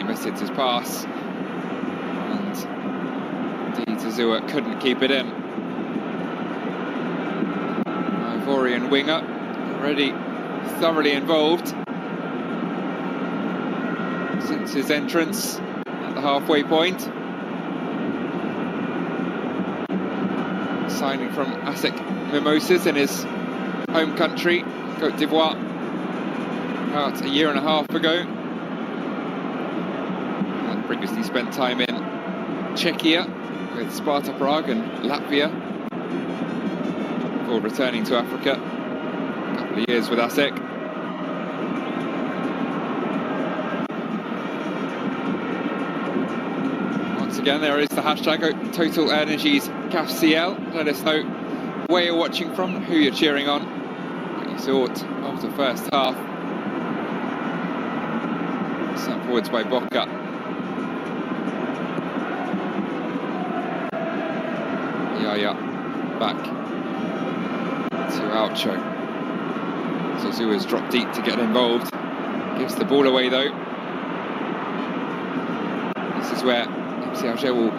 Missed his pass, and indeed Zuzua couldn't keep it in. Ivorian winger already thoroughly involved since his entrance at the halfway point. Signing from ASEC Mimosas in his home country, Côte d'Ivoire, about a year and a half ago. Previously spent time in Czechia with Sparta Prague and Latvia. before returning to Africa. A couple of years with ASEC. Once again, there is the hashtag Total Energies CAF CL. Let us know where you're watching from, who you're cheering on, what you thought of the first half. Sent forwards by Boca. Yaya back to Alcho. Suzu has dropped deep to get involved. Gives the ball away though. This is where MC Alger will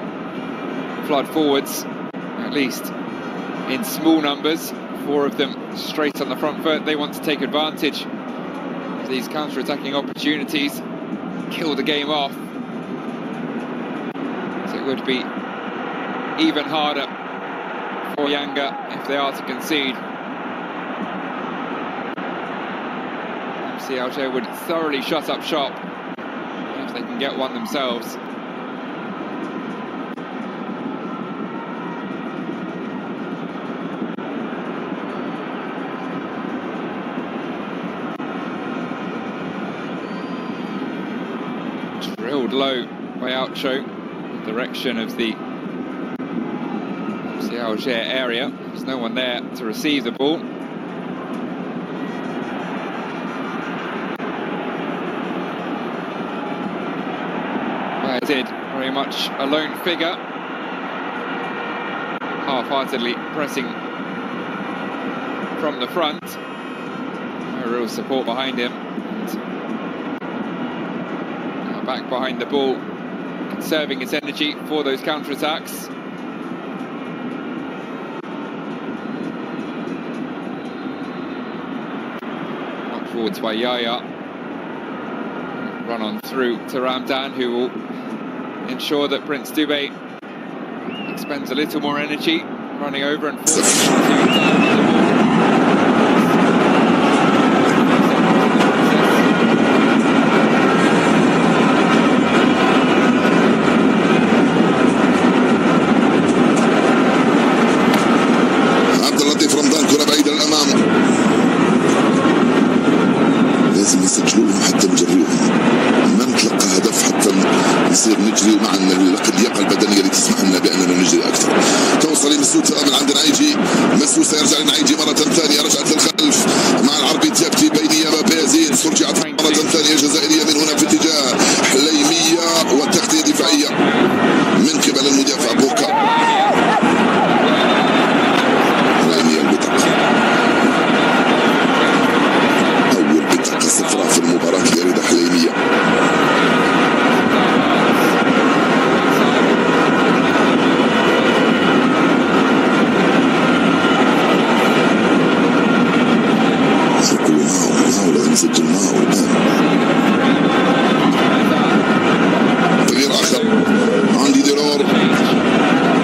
flood forwards, at least in small numbers. 4 of them straight on the front foot. They want to take advantage of these counter-attacking opportunities, kill the game off. So it would be even harder for Yanga if they are to concede. MC Alger would thoroughly shut up shop if they can get one themselves. Drilled low by Alcho in the direction of the MC Alger area. There's no one there to receive the ball. Did very much a lone figure, half-heartedly pressing from the front. No real support behind him. And back behind the ball, conserving his energy for those counter-attacks. Knocked forwards by Yaya. Run on through to Ramdan, who will ensure that Prince Dube expends a little more energy, running over and عبد اللطيف رمضان كرة بعيدة للأمام. لازم يسجلوهم حتى نجريهم، ما نتلقى هدف حتى نصير نجري مع اللياقه البدنيه اللي تسمح لنا باننا نجري اكثر. توصل لمسوسه من عند نعيجي، مسوسه يرجع لنعيجي مره ثانيه، رجعت للخلف مع العربي ديابتي بينيه بيزيد، رجعت مره ثانيه جزائريه من هنا في اتجاه حليميه والتغطيه دفاعيه من قبل المدافع بوكا. حليميه البطاقه، اول بطاقه صفراء في المباراه لرضا حليميه. نسجل معه الآن. تغيير آخر عندي ديرور،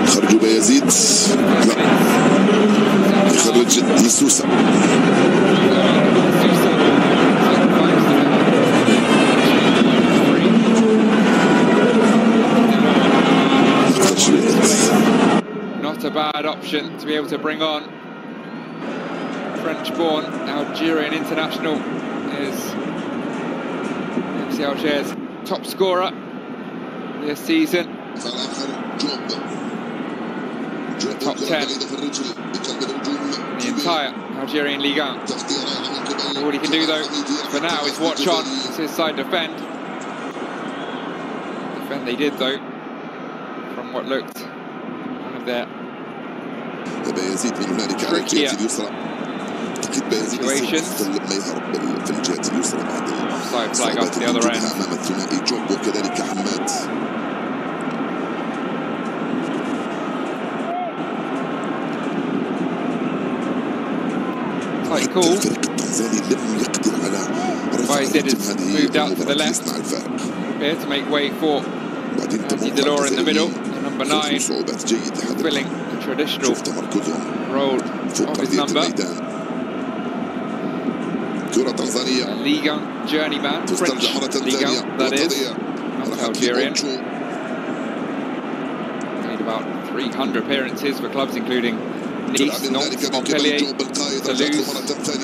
خرجوا بيزيد، لا يخرج مسوسة. Not a bad option to be able to bring on French-born Algerian international is MC Alger's top scorer this season. Top 10 in the entire Algerian Ligue 1. All he can do though for now is watch on as his side defend. Defend they did though, from what looked one of their trickier situations. Offside flag up to the other end. Tight call. Bayezid has moved out to the left. Here to make way for Andy Delors in the middle. Number 9, filling the traditional role of his number. Ligue 1 journeyman, French Ligue 1 that is, not Algerian. Made about 300 appearances for clubs including Nice, Nantes, Montpellier, Toulouse,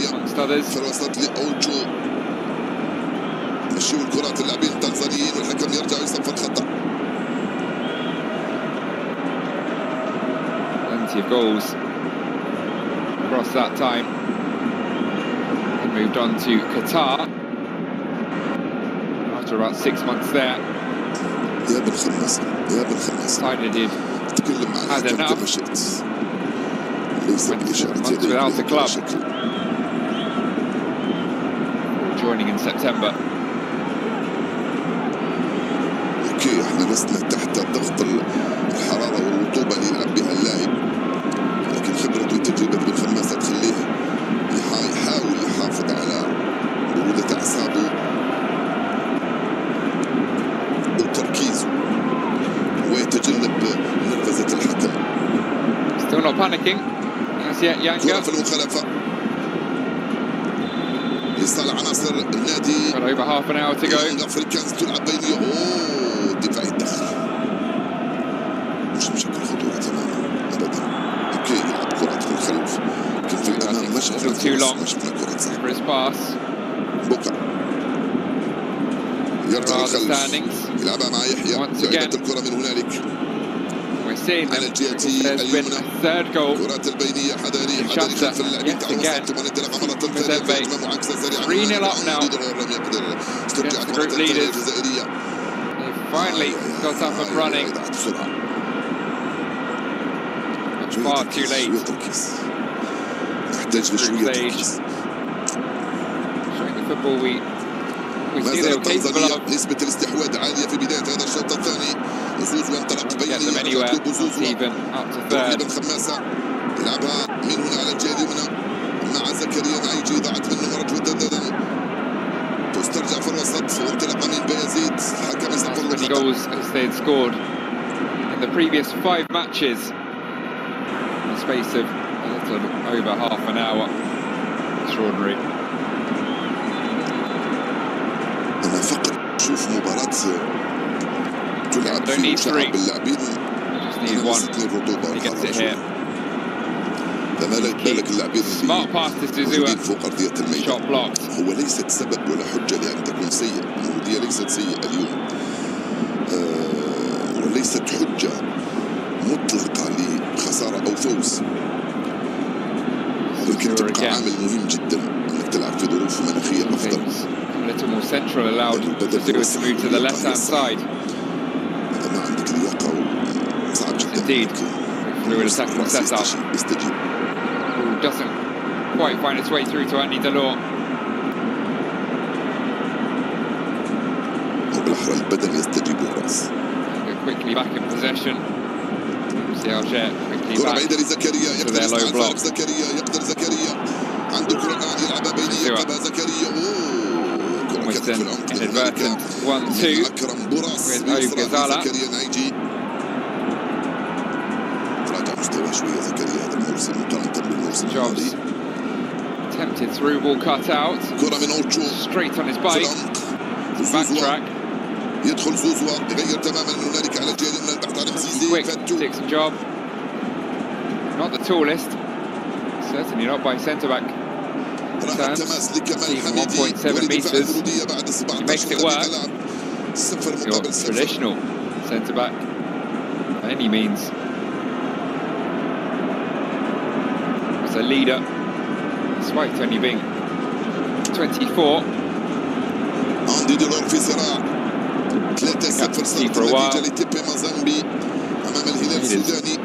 amongst others. في الوسط لأوجو مشيوا الكرات اللاعبين التنزانيين والحكم يرجع ويصفر خطأ. Plenty of goals across that time. And moved on to Qatar after about 6 months there. يا بن خماس يا بن خماس. Decided he'd تكلم مع الحكم كما شئت. ليس بإشارة without the club. Joining in September. اوكي احنا لسنا تحت ضغط الحرارة والرطوبة اللي يلعب بها اللاعب، لكن خبرته وتجربة بن خماسة تخليه يحاول يحافظ على برودة أعصابه وتركيزه ويتجنب نرفزة الحكم. Still not panicking. As yet, Yanga. كرة في المخالفة لصالح عناصر النادي. Got over half an hour to go. يانغا أفريكانز تلعب بينية. اوه دفاع الدخل مش بشكل خطورة تماما ابدا. اوكي يلعب كرة في الخلف لكن في الامام ما شفنا كرة صعبة. بوكا يرجع للخلف يلعبها مع يحيى. لعبت الكرة من هنالك على الجهة اليمنى. كرات البينية حذاري خلف اللاعبين تاع الوسط وانطلاقة مرة ثانية أمام معاكسة سريعة. 3-0 up now. لم يقدر استرجعت مرة ثانية الجزائرية. Finally got up and running. Far too late. نحتاج لشوية تركيز. Showing the football we see they were capable of. نسبة الاستحواذ عالية في بداية هذا الشوط الثاني. زوز وانطلق بيني يطلب زوز بن خماسة يلعبها من هنا على الجهة اليمنى مع زكريا نعيجي. ضاعت منه مرة مجددا تسترجع في الوسط وانطلاقة من بيزيد. الحكم يصفر له خطأ. goals as they had scored in the previous 5 matches in the space of a little over half an hour. Extraordinary. أنا فقط أشوف مباراة تلعب في شعب اللاعبين. أنا وصلتني الرطوبة والحرارة شوية. ما بالك اللاعبين موجودين فوق أرضية الميدان. هو ليست سبب ولا حجة لأن تكون سيء. المولودية ليست سيئة اليوم وليست حجة مطلقة لخسارة أو فوز، لكن تبقى عامل مهم جدا أنك تلعب في ظروف مناخية أفضل. A little more central allowed to move to the left-hand side. هذا ما عندك لياقة وصعب جدا. Indeed. Fluid attacking setup. Who doesn't quite find its way through to Andy Delors. وبالأحرى البدن يستجيب للرأس. Quickly back in possession. MC Alger quickly كرة back بعيدة لزكريا. to يقدر their low يصنع block. زكريا. يقدر زكريا عنده كرة الآن يلعبها بينية. يلعبها زكريا. Almost an inadvertent 1-2 with Ogazala. زكريا نعيجي راجع مستوى شوية زكريا هذا الموسم مقارنة بالموسم الماضي. Tempted through ball cut out. كرة من أوجو Straight on his bike. Backtrack. يدخل زوزوا يغير تماما من هنالك على الجهة اليمنى البحث عن مزيزي. Quick, takes a job. Not the tallest. Certainly not by centre back. راح تماس لكمال حميدي 1.7 meters. بعد He makes it work. Your traditional centre back by any means. As a leader, despite only being 24. عندي دولار في صراع 3-0 صارت النتيجة لتيبي مازامبي أمام الهلال السوداني.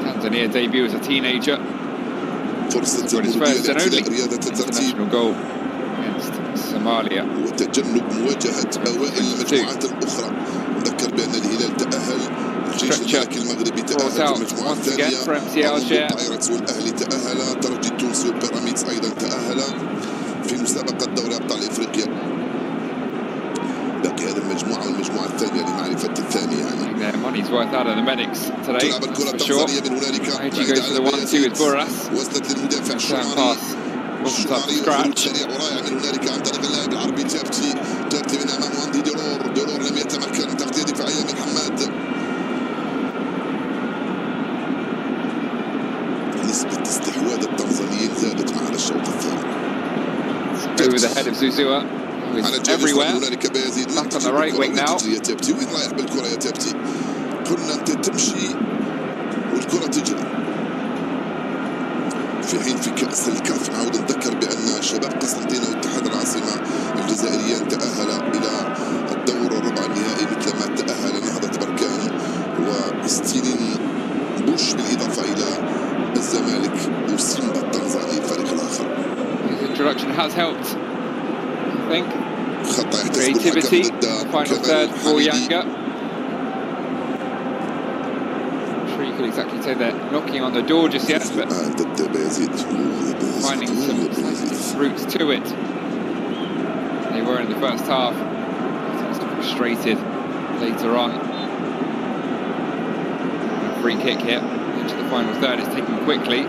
Tanzania debut as a teenager. فرصة رياضة الترتيب against Somalia. وتجنب مواجهة أوائل المجموعات الأخرى. نذكر بأن الهلال تأهل، الجيش الملكي المغربي تأهل في المجموعة الثانية، بايرتس والأهلي تأهل، ترجي التونسي وبيراميدز أيضا تأهل في مسابقة دوري أبطال إفريقيا. باقي هذه المجموعة والمجموعة الثانية لمعرفة الثاني يعني. تلعب الكرة التنظرية من هنالك بعيدة على بيازيد. وصلت للمدافع الشمالي. خروج سريع ورائع من هنالك عن طريق اللاعب العربي تابتي من امام واندي دولور لم يتمكن. تغطية دفاعية من حماد. نسبة استحواذ التنزانيين زادت مع هذا الشوط الثاني. Over the head of Zuzua, who is everywhere. Back on the right wing now. وين رايح بالكرة يا تابتي؟ قلنا أنت تمشي والكرة تجري. في حين في كأس الكاف نعود نذكر بأن شباب قسنطينة واتحاد العاصمة الجزائريان تأهل إلى الدور الربع النهائي مثلما تأهل نهضة بركان وستيلين بوش بالإضافة إلى الزمالك وسيمبا التنزاني الفريق الآخر. His introduction has helped, I think. خطأ يحتسب Creativity, الحكم final ضد third for حميدي. Yanga. I'm sure you could exactly say they're knocking on the door just yet, but ضد بايزيد. finding some routes to it. They were in the first half. Just frustrated later on. A free kick here into the final third is taken quickly.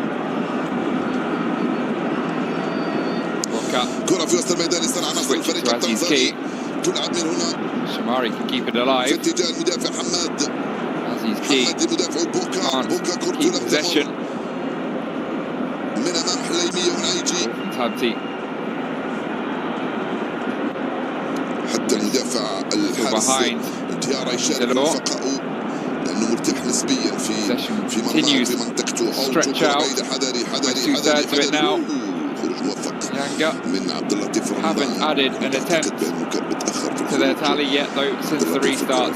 كرة في وسط الميدان يصنع نصر الفريق التنزاني. تلعب من هنا. Shamari can keep it alive. في اتجاه المدافع حماد. Aziz Key مدافع بوكا كرة keep possession. من أمام حليمية ونايجي. Tabti. حتى المدافع الحارس انتيارا يشارك رفقائه لأنه مرتاح نسبيا في منطقته. أو كرة بعيدة حذري خروج موفق من عبد اللطيف رمضان. Haven't added an attempt to their tally yet though since the restart.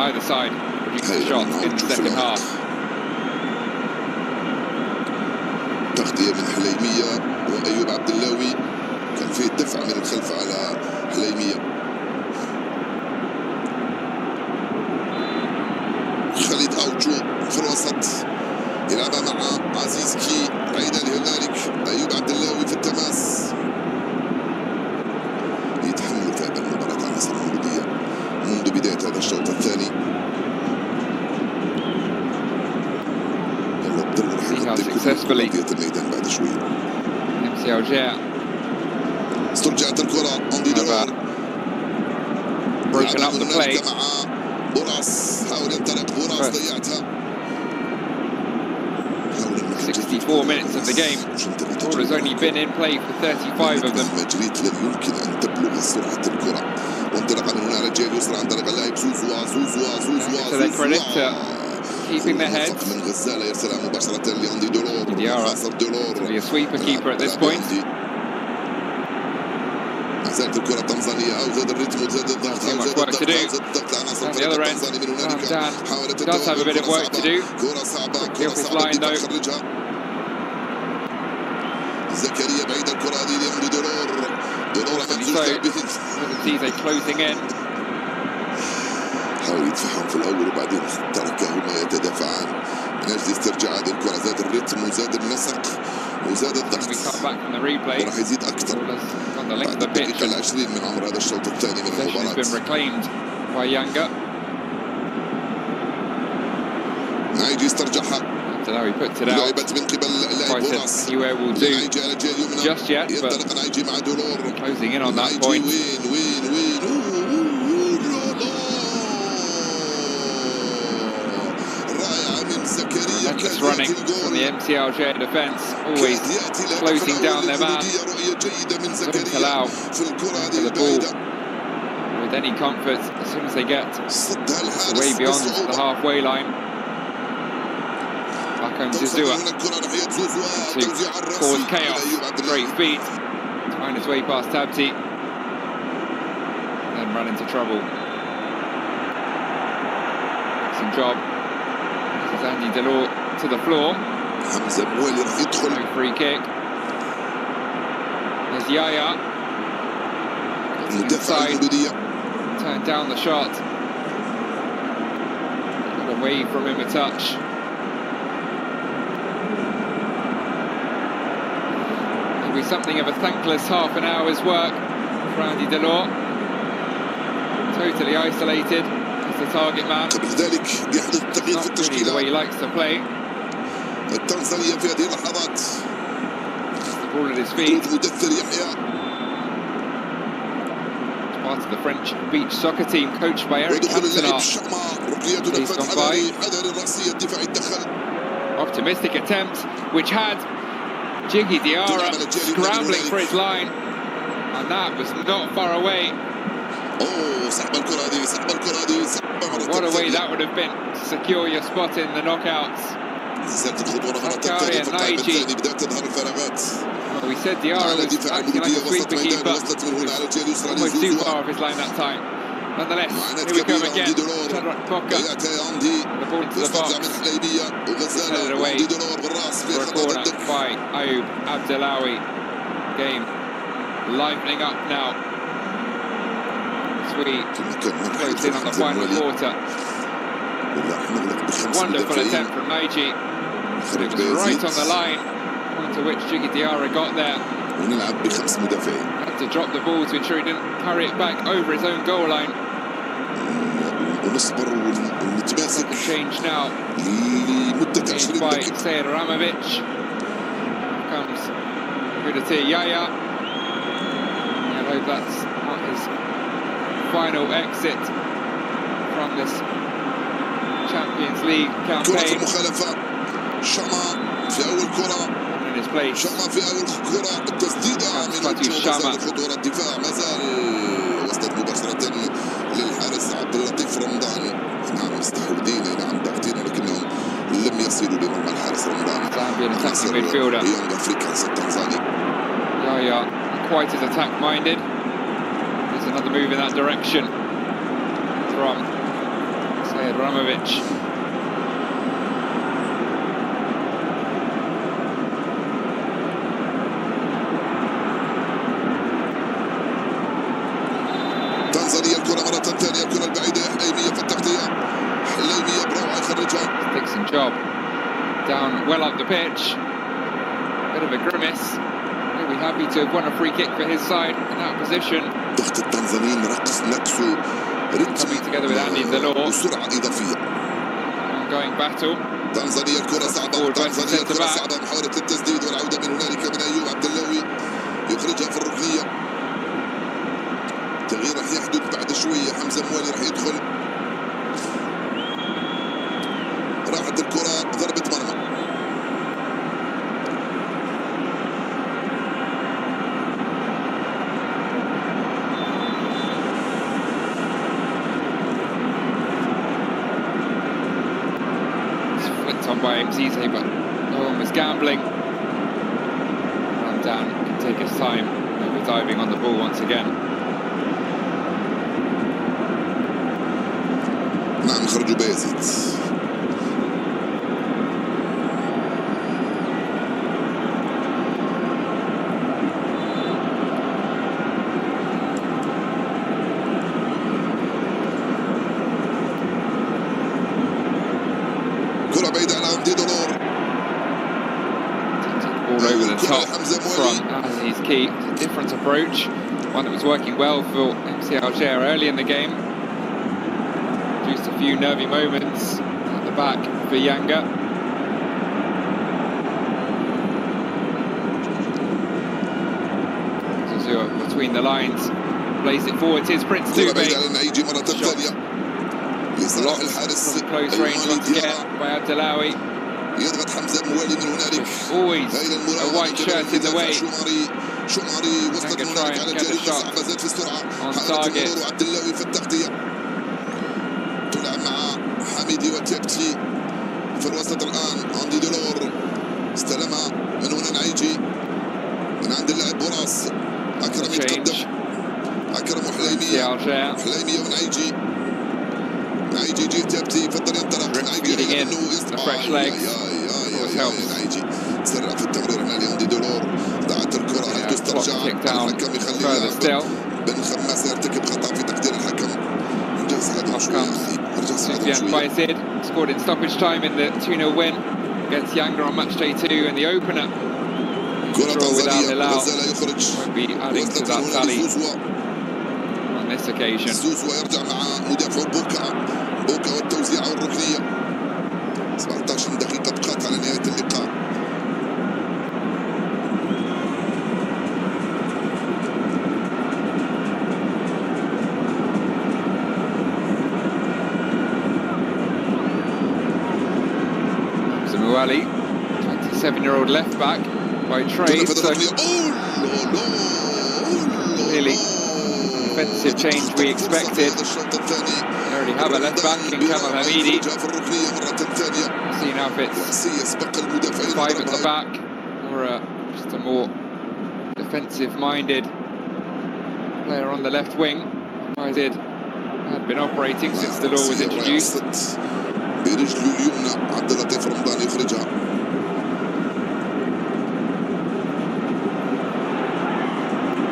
Either side produced shots in the second half. تغطية من حليمية وأيوب عبد اللاوي كان فيه دفع من الخلف على حليمية. خالد أوجو في الوسط يلعبها مع عزيز كي بعيدا لهنالك. أيوب عبد اللاوي في التماس. يتحمل في هذه المباراة عناصر الوجودية منذ بداية هذا الشوط الثاني. يلا الظل راح يغطي كل أرضية الميدان بعد شوية. MC Alger. استرجعت الكرة أندي دولار. Broken up the play. مع بوراس حاول ينطلق بوراس ضيعتها. 64 minutes of the game. Ball has only been in play for 35 of them. جريت لن يمكن أن تبلغ سرعة الكرة. وانطلق من هنا رجال يسرى عن طريق اللاعب زوزوا. To their credit to keeping their heads. من غزالة يرسلها مباشرة لأندي دولور. ناصر دولور. To be a sweeper keeper at this point. زادت الكرة التنزانية أو زاد الريتم وزاد الضغط أو زاد الضغط لعناصر الفريق التنزاني من هنالك. حاولت التوغل. كرة صعبة جدا خرجها زكريا بعيد الكرة هذه لأندي دولور حاول يدفعهم في الأول وبعدين تركهما يتدافعان من أجل استرجاع هذه الكرة. زاد الريتم وزاد النسق وزاد الضغط وراح يزيد أكثر بعد الدقيقة العشرين من عمر هذا الشوط الثاني من المباراة. نايجي استرجعها. لعبت من قبل اللاعب بوراس. نايجي على الجهة اليمنى. ينطلق نايجي مع دولور. نايجي وين رائعة من زكريا. Relentless running from the MC Alger defence, always closing down their man. Don't allow for the ball with any comfort as soon as they get way beyond the halfway line. Back home Zuzua to cause chaos. Great feet, to find his way past Tabti, then run into trouble. Excellent job. Andy Delors to the floor. No free kick. There's Yaya. Inside. Turned down the shot. Got away from him a touch. Maybe something of a thankless half an hour's work for Andy Delors. Totally isolated. The target man. لذلك يحدث تغيير في التشكيلة. The way he likes to play. التنزانية في هذه اللحظات. The ball at his feet. مدثر يحيى. Part of the French beach soccer team coached by Eric Cantona. ركلية نفذ حذري الرأسية الدفاع الدخل. optimistic attempt, which had Jiggy Diarra scrambling for his line, and that was not far away. What a way that would have been to secure your spot in the knockouts. Well, we said Diarra was acting like a sweeper keeper, almost too far off his line that time. Nonetheless, here we come again. Boca, the ball into the box, headed away for a corner by Ayoub Abdellaoui. Game livening up now as we close in on the final quarter. Wonderful attempt from Mechi, but it was right on the line, onto which Jiggy Diarra got there. Had to drop the ball to ensure he didn't carry it back over his own goal line. Second change now. Changed by Sayed Ramovic. Comes Rudatir Yaya. I hope that's not his final exit from this Champions League campaign. In his place. Shama. خطورة الدفاع ما زال وصلت مباشرة للحارس عبد اللطيف رمضان. نعم مستحوذين نعم ضاغطين ولكنهم لم يصلوا لمرمى الحارس رمضان. Attacking midfielder. Yanga Africans التنزاني. Yaya quite as attack minded. There's another move in that direction from Sayed Ramovic. Job down well up the pitch. Bit of a grimace. He'll be happy to have won a free kick for his side in that position. Coming together with Andy Delors. Ongoing battle. تنزانيا الكرة صعبة. تنزانيا الكرة صعبة. محاولة التسديد والعودة من هنالك من أيوب عبداللاوي يخرجها في الركنية. تغيير راح يحدث بعد شوية. حمزة موالي راح يدخل. راحت الكرة ضربة مرمى. It's flicked on by Mzize, but no one was gambling. Run down can take his time. Maybe diving on the ball once again. نعم خرجوا بايزيد. Front as his key. It's a different approach, one that was working well for MC Alger early in the game. Produced a few nervy moments at the back for Yanga. Zazua between the lines, plays it forward. Here's Prince Dube. Close range once again by Abdellaoui. يضغط حمزة موالي من هنالك. Always a white shirt in the way. شماري وصلت من هنالك على الجانب صعبة زاد في السرعة. حاولت المرور عبداللاوي في التغطية. تلعب مع حميدي وتيبتي في الوسط الآن. أندي دولور استلمها من هنا نعيجي من عند اللاعب براس. أكرم يتقدم. أكرم وحليمية. حليمية ونعيجي. نعيجي يجي تيبتي يفضل ينطلق. نعيجي لأنه يسرع. نعيجي سرع في التمرير هنا لأندي دولور. ضاعت الكرة هل تسترجع. الحكم يخليها. بن خماس يرتكب خطأ في تقدير الحكم. نجهز هذا شوي. Scored in stoppage time in the 2-0 win against Yanga on match day 2 in the opener. كرة تنزانية وغزالة يخرج. Won't be adding to that tally on this occasion. سوسوا يرجع مع مدافع بوكا والتوزيع والركنية. 17 دقيقة بقات على نهاية اللقاء. Zamouali 19-year-old left back by trade, so really defensive change we expected. We already have a left back in kamili. See now if it's 5 at the back or just a more defensive-minded player on the left wing. It had been operating since the law was introduced. برجله اليمنى عبد اللطيف رمضان يخرجها.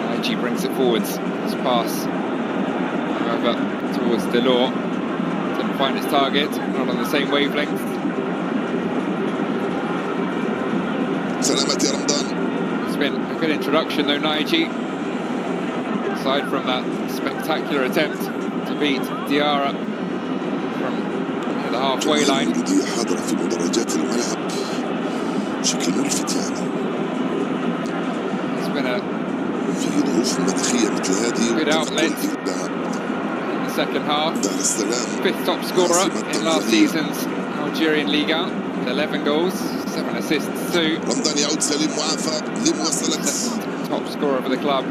Mechi brings it forwards. His pass, however, towards the law. Didn't find its target. Not on the same wavelength. سلامات يا رمضان. It's been a good introduction though, Mechi. Aside from that spectacular attempt to beat Diarra from the halfway line. حاضرة في مدرجات الملعب بشكل ملفت يعني. It's been a في ظروف مناخية مثل هذه good outlet in the second half. دار السلام. 5th top scorer in last season's Algerian Ligue 1 with 11 goals, 7 assists too. رمضان يعود سليم معافى لمواصلة top scorer for the club.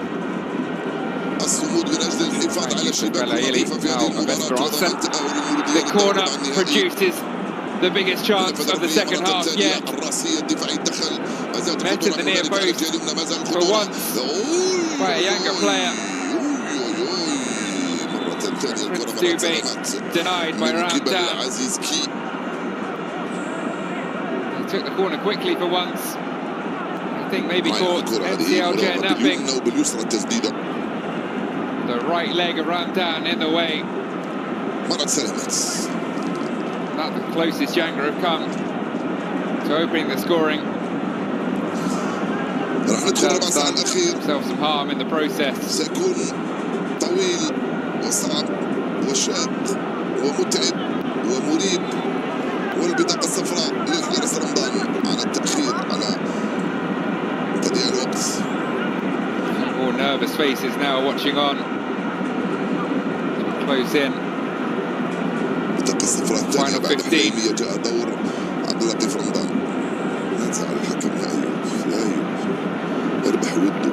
الصمود من أجل الحفاظ على شباك الوظيفة في هذه المباراة. The corner produces the biggest chance of the second half yet. Met at the near post for once by a Yanga player. Dube denied by Ramdan. He took the corner quickly for once. I think maybe caught MC Alger napping. The right leg of Ramdan in the way. Not the closest Yanga have come to opening the scoring. Themselves some harm in the process. سيكون طويل وصعب وشاق ومتعب ومريب، والبطاقة الصفراء للحارس رمضان على التأخير على تضييع الوقت. More nervous faces now watching on. Close in. البطاقة الصفراء الثانية بعد حليمية جاء دور عبد اللطيف رمضان. لا تزعل الحكم يا أيوب، يا أيوب اربح وده.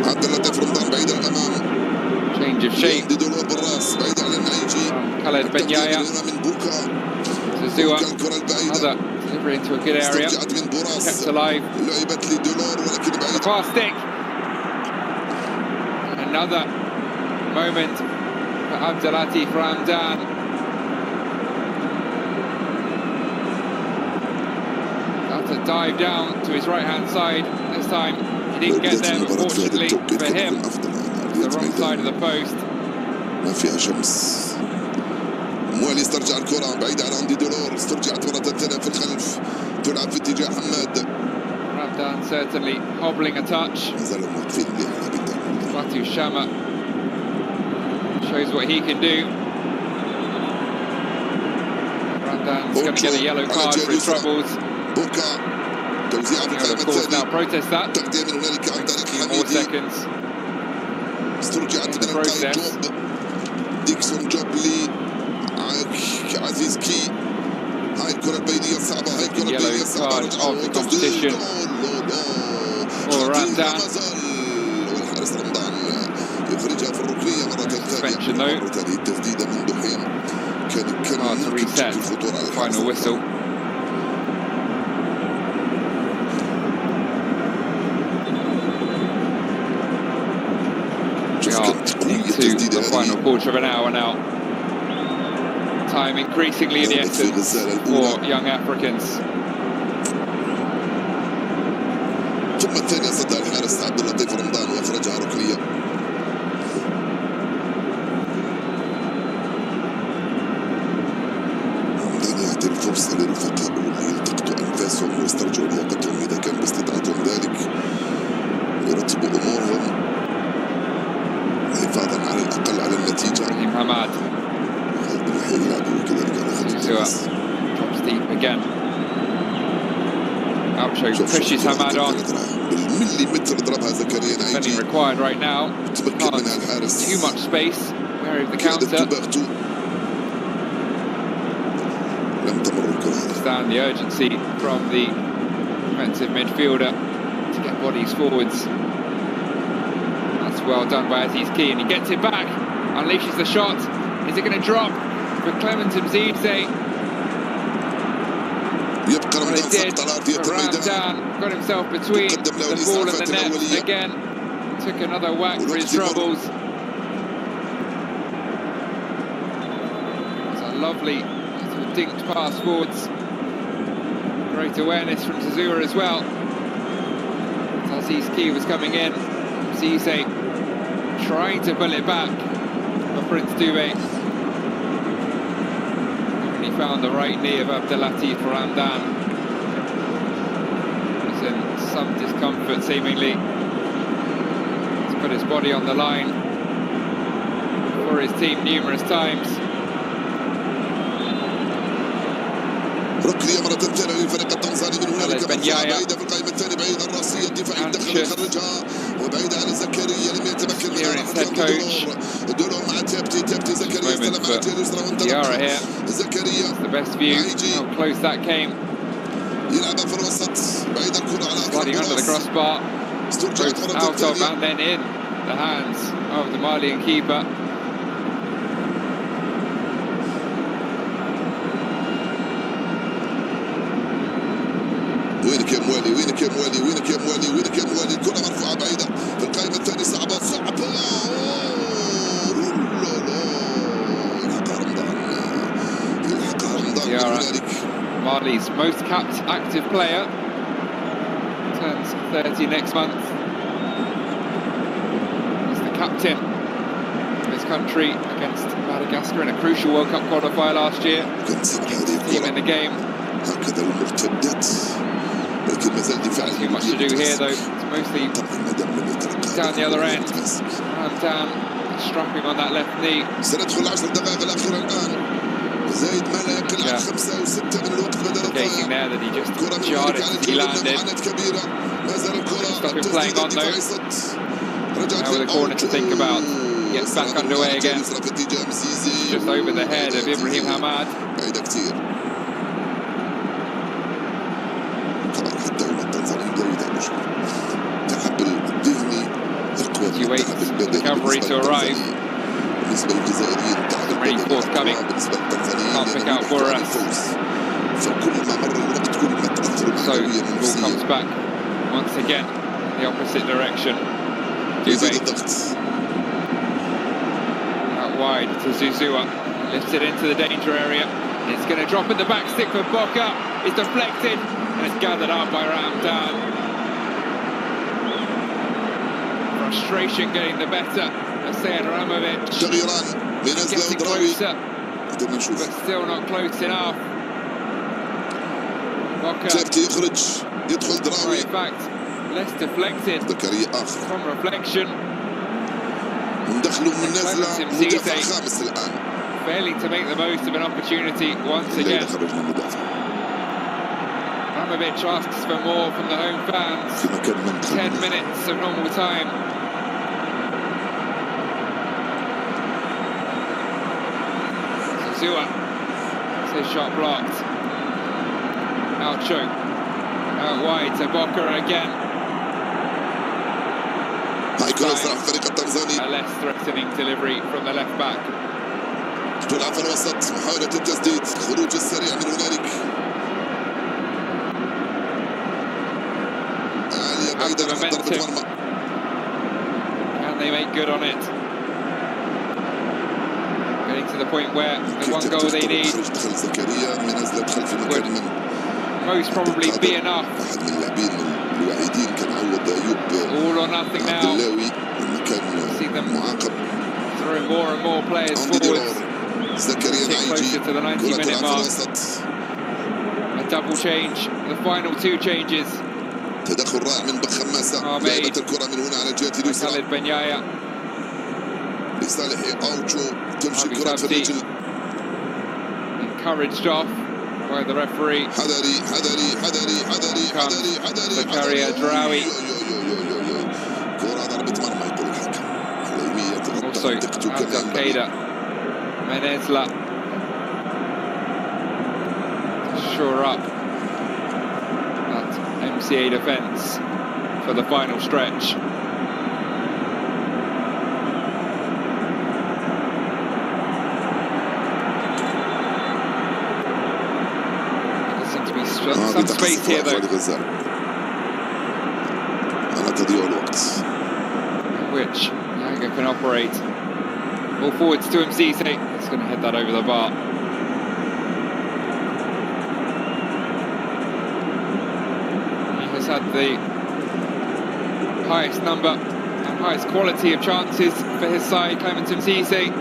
عبد اللطيف رمضان بعيد الأمام. Change of shape. دي دولور بالراس بعيد عن النعيجي. Khaled Benyaya. من بوكا. Zazua. Another delivery into a good area. Kept alive. The fast stick. Another moment for Abdelatif Ramdan. That's a dive down to his right-hand side. This time he didn't get there, unfortunately for him. The wrong side of the post. ما فيها شمس. موالي استرجع الكرة بعيدة عن عندي دولور، استرجعت مرة ثانية في الخلف، تلعب في اتجاه حماد. Ramdan certainly hobbling a touch. Fatu Shama shows what he can do. Ramdan's going to get a yellow card for his troubles. He'll of course now protest that. A few more seconds in the process. ديكسون جوب لي عزيز كي. هاي الكرة البينية الصعبة، هاي الكرة البينية الصعبة. Competition for Ramdan. والحارس رمضان يخرجها في الركنية مرة ثانية. مرت هذه التسديدة من دحيم كان ممكن تشكل خطورة على الحارس. Final whistle. We are into the final quarter of an hour now. Time increasingly in the essence for young Africans. ثم الثانية صدها الحارس عبد اللطيف رمضان واخرجها ركنية. رمضان يعطي الفرصة لرفقائه ليلتقطوا أنفاسهم ويسترجعوا لياقتهم إذا كان باستطاعتهم ذلك، ويرتبوا أمورهم حفاظا على الأقل على النتيجة. Hamad. Drops deep again. Oucho pushes Hamad on. بالمليمتر ضربها زكريا نعيجي. Defending required right now. تمكن منها الحارس. Too much space. wary of the counter. Understand the urgency from the defensive midfielder to get bodies forwards. That's well done by Aziz Ki, and he gets it back, unleashes the shot. Is it going to drop for Clement Mzize? Well, it did. Ramdan got himself between the ball and the net again. Took another whack for his troubles. It's a lovely little dinked pass forwards. Great awareness from Zazua as well. Aziz Ki was coming in. Mzize trying to pull it back for Prince Dube. He found the right knee of Abdelatif Ramdan. He's in some discomfort seemingly. He's put his body on the line for his team numerous times. ركنية مرة ثانية للفريق التنزاني من هنالك مرفوعة بعيدة في القائمة الثانية بعيدة الرأسية الدفاعية دخل خرجها وبعيدة على زكريا لم يتمكن من دولور مع تابتي زكريا استلم على اليسرى وانطلق زكريا يلعبها في الوسط بعيدة الكرة على أطراف الراس استرجعت مرة ثانية and then in the hands of the Malian keeper. وينك يا موالي وينك يا موالي وينك يا موالي وينك يا موالي الكرة مرفوعة بعيدة في القائمة الثانية صعبة يلحقها رمضان من هنالك. Mali's most capped active player, turns 30 next month. He's the captain of his country against Madagascar in a crucial World Cup qualifier last year. Team in the game. هكذا المرتدات لكن ما زال دفاع Too much to do here though. It's mostly down the other end. And down, strapping on that left knee. سندخل 10 دقائق الأخيرة الآن. زايد ما لا يقل عن 5 أو 6 من الوقت بدل الضائع. كرة من هنالك على الجولة معاناة كبيرة. ما زال الكرة playing on though. Now with a corner to think about. Gets back underway again. Just over the head of Ibrahim Hamad. بعيدة كتير. He waits for the cavalry to arrive. Already forthcoming. Can't pick out for us. So the ball comes back once again in the opposite direction. Dube out wide to Zuzua. Lifts it into the danger area. It's going to drop in the back stick for Boca. It's deflected and it's gathered up by Ramdan. Frustration getting the better of Seyed Ramovic. Getting closer, but still not close enough. Boca, in fact, less deflected from reflection. Failing to make the most of an opportunity once again. Ramovic asks for more from the home fans. 10 minutes of normal time. Zua, his shot blocked. Out choke. Out wide to Boca again. A less threatening delivery from the left back. تلعب في الوسط محاولة التسديد الخروج السريع من هنالك. عالية بعيدة عن ضربة مرمى. Can they make good on it? Getting to the point where the one goal they need would most probably be enough. All or nothing now. See them throwing more and more players forwards. Getting closer to the 90-minute mark. A double change, the final two changes تدخل رائع من بخماسة. لعبة الكرة من هنا على الجهة اليسرى. Khalid Benyaya. لصالح أوتشو تمشي الكرة في الرجل. Encouraged off by the referee. حذري حذري حذري حذري حذري حذري. Zakaria Draoui. كرة ضربة مرمى يقول الحكم. على يمية also Al-Qaeda, Menezla to shore up that MCA defence for the final stretch. There seems to be some space here though. Which Yanga can operate. Ball forwards to MC. It's going to head that over the bar. He has had the highest number and highest quality of chances for his side, Clement Mcisse,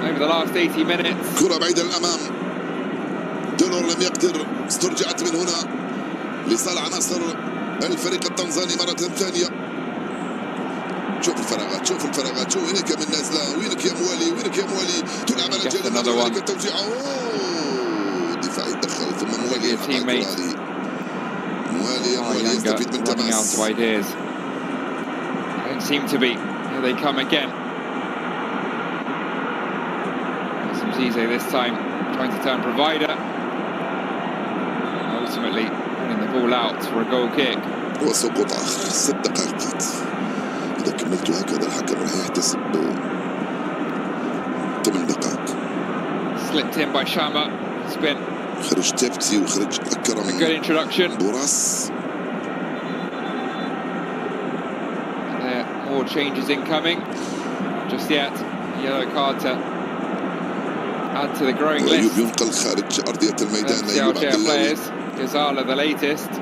over the last 80 minutes. كرة بعيدة للأمام. دولور لم يقدر، استرجعت من هنا لصالح عناصر الفريق التنزاني مرة ثانية. شوف الفراغات، شوف الفراغات، شوف وينك يا من نازلة، وينك يا موالي، وينك يا موالي، تلعب على الجانب وينك التوزيع. دفاع يتدخل ثم موالي موالي يستفيد من تماس. Don't seem to be. Here they come again. Mcisse this time trying to turn provider. Ultimately running the ball out for a goal kick. وسقوط آخر 6 دقائق. إذا كملت هكذا الحكم راح يحتسب 8 دقائق. Slipped in by Shama. Spin. خرج تبتي وخرج أكرم. A good introduction. بوراس. And there are more changes incoming. Just yet. A yellow card to add to the growing list. أيوب ينقل خارج أرضية الميدان. أيوب عبد الله. Ghazala the latest.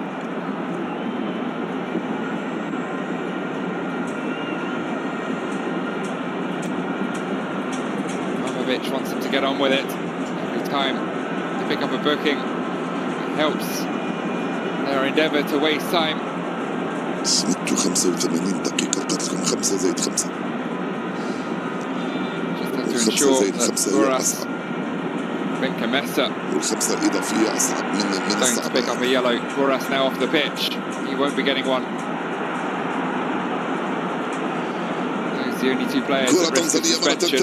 Wants them to get on with it. Every time they pick up a booking, it helps their endeavour to waste time. 85 دقيقة قتلكم 5 زائد 5. Just have to ensure that Boras Benkamessa والخمسة الإضافية أصعب من going to pick up a yellow. Boras now off the pitch. He won't be getting one. Those are the only 2 players at risk of suspension.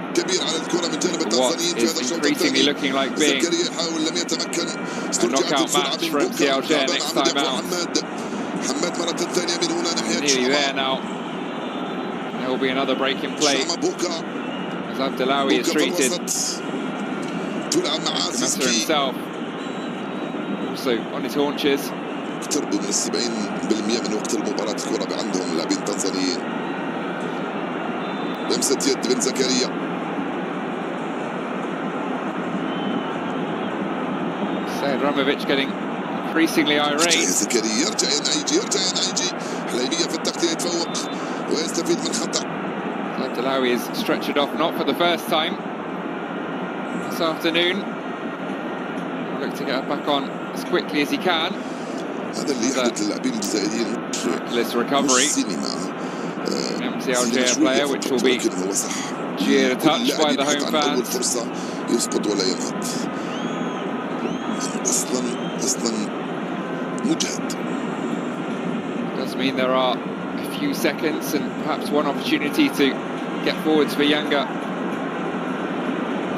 كبير على الكرة من جانب التنزانيين في هذا الشوط الثاني. زكريا يحاول لم يتمكن. استرجعت السرعة من بوكا. حماد مرة ثانية من هنا ناحية شاما. There will be another break in play. As Abdellaoui is treated. تلعب مع عزيزكي. Also on his haunches. اقتربوا من 70% من وقت المباراة الكرة عندهم اللاعبين التنزانيين. لمسة يد بن زكريا. Said Ramovic getting increasingly irate. يرجع يا زكريا، يرجع يا نايجي، يرجع يا نايجي. حليمية في التغطية يتفوق ويستفيد من خطأ. Abdellaoui is stretched off, not for the first time this afternoon. Look to get back on as quickly as he can. هذا اللي يحدث للاعبين الجزائريين. Miraculous recovery. MC Alger player, which will be cheered a touch by the home fans. فرصة يسقط ولا ينهض. أصلاً مجهد. Does mean there are a few seconds and perhaps one opportunity to get forwards for Yanga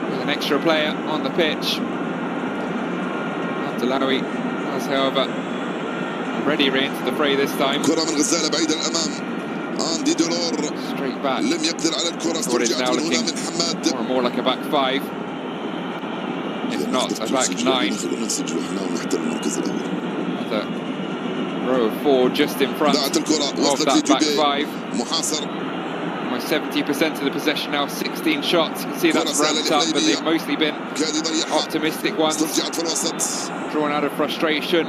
with an extra player on the pitch. Abdellaoui has, however, already re-entered the fray this time. كرة من غزالة بعيدة الأمام. أندي دولور. Straight back. لم يقدر على الكرة. استرجعت من هنا من حماد. More and more like a back 5. If not, a back 9. Another row of 4 just in front of that back 5. Almost 70% of the possession now, 16 shots. You can see that's ramped up, but they've mostly been optimistic ones. Drawn out of frustration.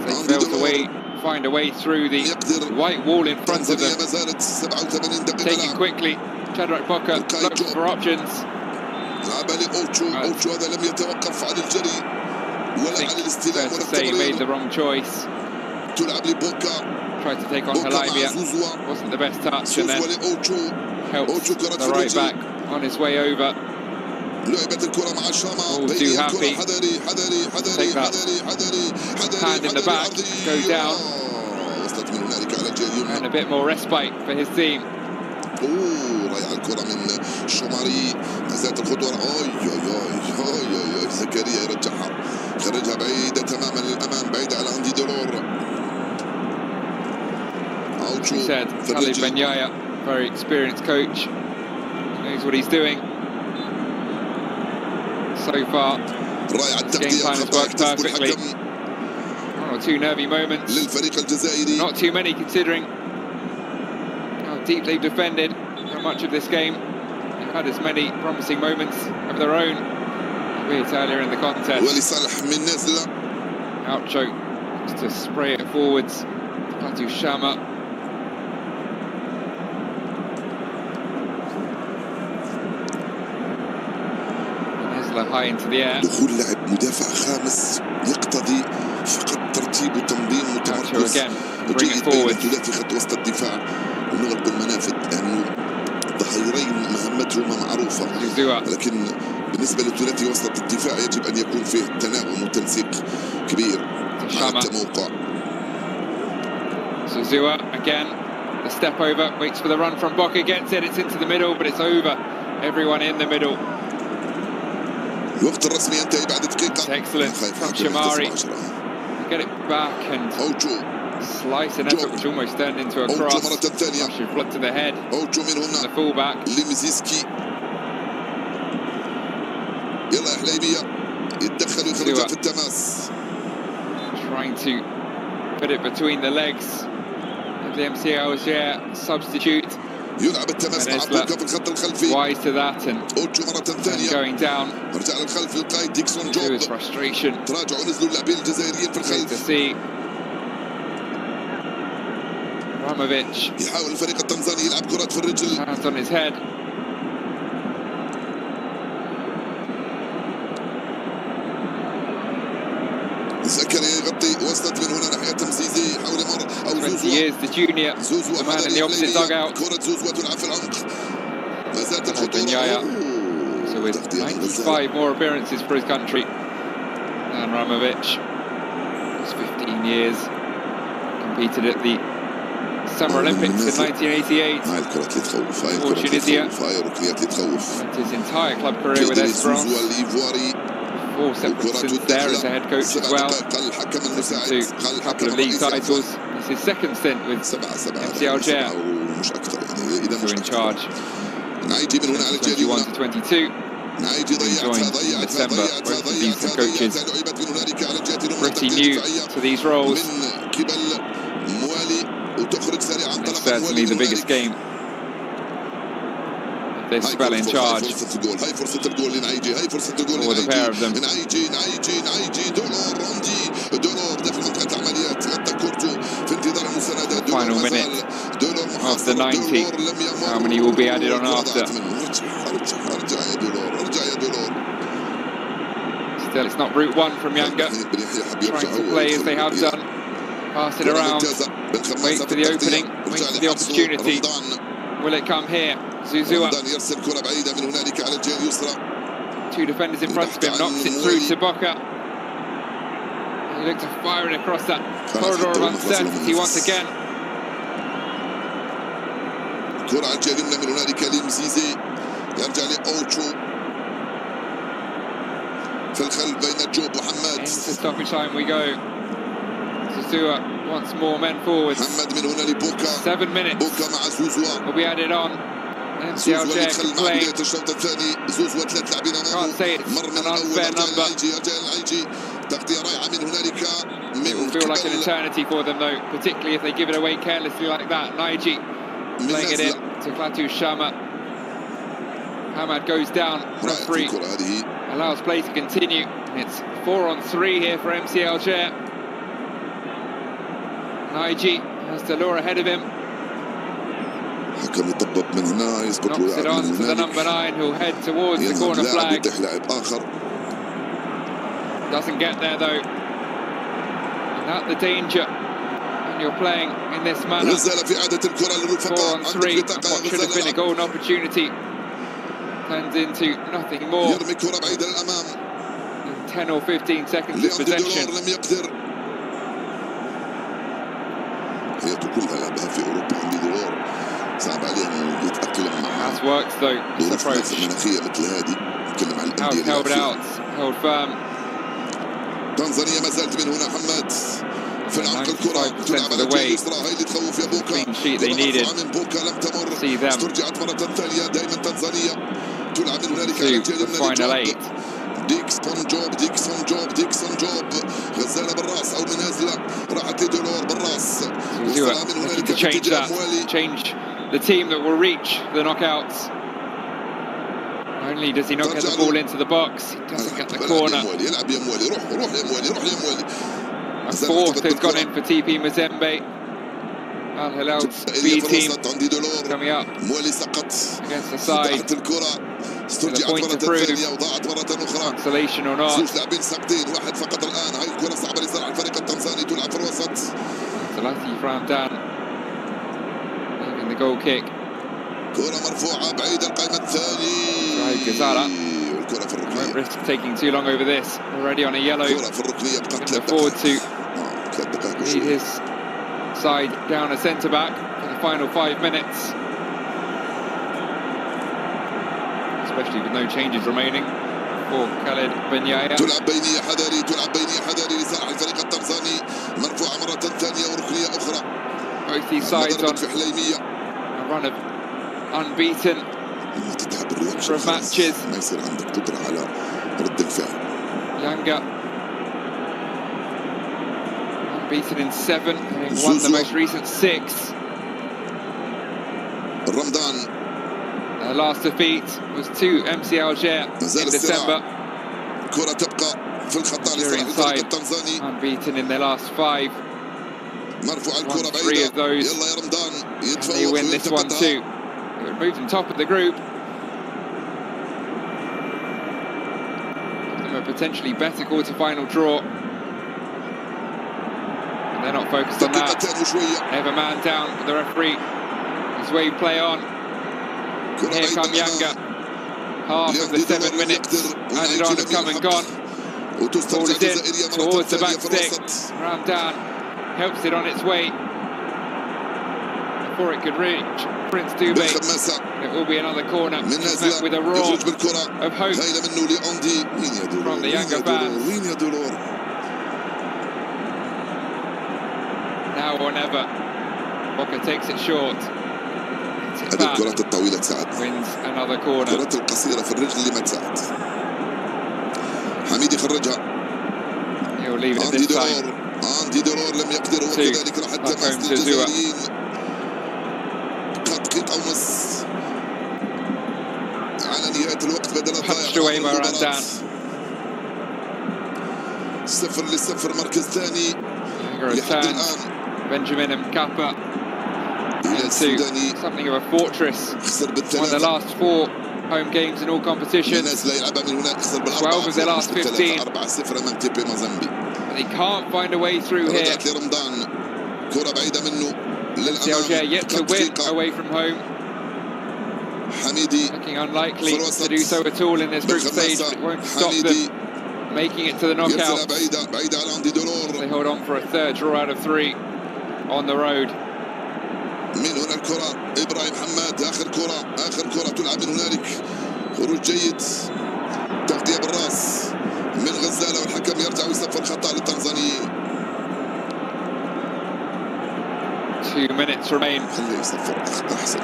They failed to find a way through the white wall in front of them. Taking quickly, Shadrach Boka looks for options. أوتشو هذا لم يتوقف عن الجري ولا عن الاستلام ولا التمرير. He made the wrong choice. تلعب لبوكا. Tried to take on Halimia. Wasn't the best touch, and then helped the right back on his way over. لعبت الكرة مع شاما. All too happy. Take that hand in the back, go down, وصلت من هنالك على الجري. and a bit more respite for his team. رائعة الكرة من الشماري، ما زالت الخطورة. زكريا يرجعها، خرجها بعيدة تماما للأمام، بعيدة على عندي دولور. He said, Khalid Benyaya, very experienced coach, knows what he's doing. So far, the game plan has worked perfectly. One or two nervy moments, not too many considering how deep they've defended for much of this game. They've had as many promising moments of their own, albeit earlier in the contest. Oucho just to spray it forwards. Fatu Shama. High into the air. دخول لاعب مدافع خامس يقتضي فقط ترتيب وتنظيم متمركز وجيد بين ثلاثي خط وسط الدفاع ونغلق المنافذ، لأنه ظهيرين مهمتهما معروفة، لكن بالنسبة لثلاثي وسط الدفاع يجب أن يكون فيه تناغم وتنسيق كبير مع التموقع. Zuzua again, the step over, waits for the run from Boca, gets it, it's into the middle, but it's over. Everyone in the middle. الوقت الرسمي ينتهي بعد دقيقة. Excellent from Shamari. Get it back and slice an effort which almost turned into a cross. Should flood to the head. The fullback. لمزيسكي. يلا يا حليمية يتدخل ويخرجها في التماس. Trying to put it between the legs of the MC Alger substitute. يلعب التماس مع بوكا في الخط الخلفي. Wise to that and مرة ثانية. going down. رجع للخلف للقائد ديكسون جوب. Frustration. تراجعوا نزلوا اللاعبين الجزائريين في الخلف. To see Ramovic. يحاول الفريق التنزاني يلعب كرات في الرجل. Hands on his head. زكريا يغطي، وصلت من هنا ناحية تمزيزي، يحاول يمر أو 20 years, the junior, the man in the opposite dugout. كرة زوزوا تلعب في العمق. ما زالت الخطورة. So with 95 more appearances for his country than Ramovic. He's 15 years, competed at the Summer Olympics in 1988 for Tunisia. Spent his entire club career with Esperance. 4 separate stints there as a head coach as well. To a couple of league titles. It's his second stint with MC Alger. So in charge. 21 to 22. He joined in December. Both of these coaches pretty new to these roles. And it's certainly the biggest game this spell in charge for the pair of them. The final minute of the 90. How many will be added on after? Still, it's not route one from Yanga. Trying to play as they have done. Pass it around. Wait for the opening. Wait for the opportunity. Will it come here? Zuzua. 2 defenders in front of him, knocks it through to Boca. He looked to fire it across that corridor of uncertainty once again. كرة على الجهة اليمنى من هنالك لمزيزي، يرجع لأوتشو في الخلف بين جوب وحماد. Into stoppage time we go. Zuzua once more men forwards. حماد من هنا لبوكا. 7 minutes. بوكا مع زوزوا. Will be added on. MC Alger can play. Can't say it's an unfair number. It will feel like an eternity for them though, particularly if they give it away carelessly like that. Naiji playing it in to Fatou Shama. Hamad goes down. Referee allows play to continue. It's 4-on-3 here for MC Alger. Naiji has to lure ahead of him. حكم يطبب من هنا، يسقط له لاعب من هناك. Number 9 who'll head towards the corner flag. Doesn't get there though. And that's the danger when you're playing in this manner. 4-on-3, and what should have been a golden opportunity turns into nothing more than 10 or 15 seconds of possession. حياته كلها لعبها في اوروبا. عندي دولار صعب عليه انه يتاقلم works though, this approach. How held out, held firm. تنزانيا ما زالت من هنا حماد في العمق الكرة تلعب على الجهة اليسرى هاي اللي تخوف يا بوكا من بوكا لم تمر استرجعت مرة ثانية دائما تنزانيا تلعب من هنالك على الجهة اليمنى ديكسون جوب غزالة بالراس أو منازلة راحت لدولور بالراس وصلها من هنالك في اتجاه موالي change the team that will reach the knockouts. Only does he not get the ball into the box, he doesn't get the corner. يلعب يا موالي روح يا موالي A fourth has gone in for TP Mazembe. Al Hilal's B team coming up against the side. With a point to prove. Consolation or not. Salati Ramdan making the goal kick. كرة مرفوعة بعيد القائمة الثاني. والكرة في الركنية. Won't risk taking too long over this. Already on a yellow. كرة في الركنية can afford to lead his side down a centre back for the final 5 minutes. Especially with no changes remaining for Khaled Benyaya. تلعب بينية حذري لصالح الفريق التنزاني مرفوعة مرة ثانية وركنية أخرى. Both these sides on a run of unbeaten for matches. ما يصير عندك قدرة على رد الفعل. Yanga unbeaten in 7, having won the most recent 6. رمضان. Their last defeat was to MC Alger in December. كرة تبقى في الخط لصالح الفريق التنزاني. Unbeaten in their last 5. مرفوع الكرة بعيدة. يلا يا رمضان يتفوق. They win this one too. It would move them top of the group. Give them a potentially better quarter-final draw. And they're not focused on that. They have a man down, but the referee has waved play on. Here come Yanga. Half of the 7 minutes added on have come and gone. Ball is in towards the back stick. Ramdan helps it on its way before it could reach Prince Dubé. It will be another corner met with a roar of hope from the Yanga fans. Now or never. Boca takes it short. هذه الكرات الطويلة تساعد. Wins another corner. الكرات القصيرة في الرجل اللي ما تساعد. حميد يخرجها. He'll leave it this time. عندي دولور لم يقدر وكذلك راح التماس للجزائريين. دقيقة ونص على نهاية الوقت بدل الضائع. 0-0 مركز ثاني لحد الآن. Benjamin Mkapa into something of a fortress. Won the last 4 home games in all competitions. 12 of their last 15. But they can't find a way through here. Alger yet to win away from home. Looking unlikely to do so at all in this group stage, but it won't stop them making it to the knockouts. They hold on for a third draw out of 3 on the road. من هنا الكرة إبراهيم حماد آخر كرة تلعب من هنالك خروج جيد تغطية بالراس من غزالة والحكم يرجع ويصفر خطأ للتنزانيين. 2 minutes remain. خليه يصفر أحسن.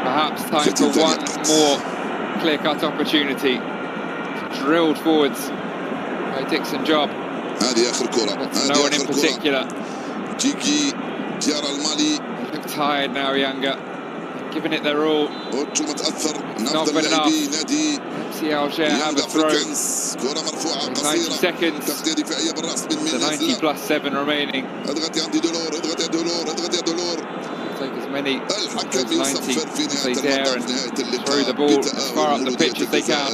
Perhaps time for one more clear-cut opportunity. Drilled forwards by Dixon Job. هذه آخر كرة. No one in particular. جيكي جيارة المالي. Look tired now, Yanga. Giving it their all. Not good enough. MC Alger have a throw. 90 seconds. The 90+7 remaining. Take as many as 90 as they dare and throw the ball as far up the pitch as they can.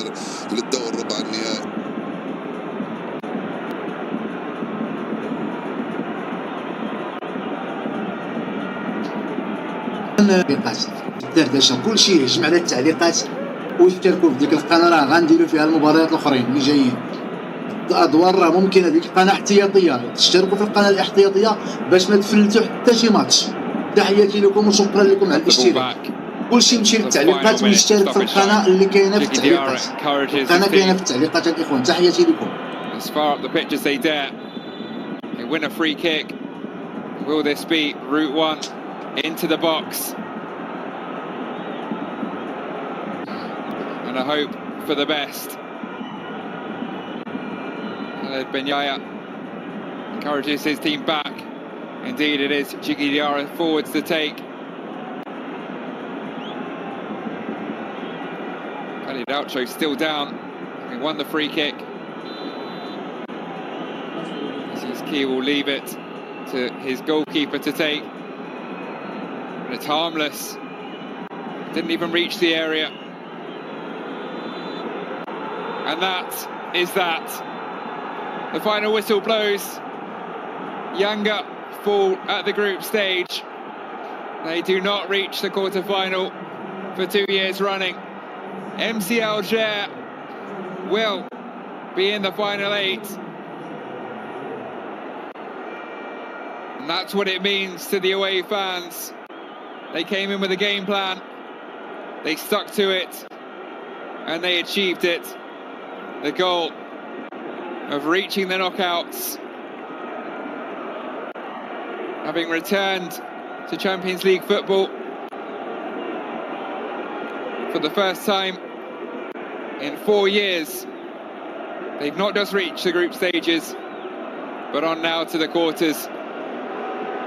الدردشه كلشي يهجم على التعليقات ويشتركوا في ديك القناه، راه غنديروا فيها المباريات الاخرين اللي جايين. الادوار راه ممكنه ديك القناه احتياطيه، تشتركوا في القناه الاحتياطيه باش ما تفلتوا حتى شي ماتش. تحياتي لكم وشكرا لكم على الاشتراك. كلشي يمشي للتعليقات ويشترك في القناه اللي كاينه في التعليقات. القناه كاينه في التعليقات الاخوان. تحياتي لكم. As far up the pitch as they dare. They win a free kick. Will this be route one into the box? And I hope for the best. Benyaya encourages his team back. Indeed, it is Jiggy Diarra forwards to take. Ali Doucho still down. He won the free kick. His key will leave it to his goalkeeper to take. And it's harmless. Didn't even reach the area. And that is that. The final whistle blows. Yanga fall at the group stage. They do not reach the quarter-final for 2 years running. MC Alger will be in the final 8. And that's what it means to the away fans. They came in with a game plan. They stuck to it. And they achieved it. The goal of reaching the knockouts, having returned to Champions League football for the first time in 4 years. They've not just reached the group stages, but on now to the quarters.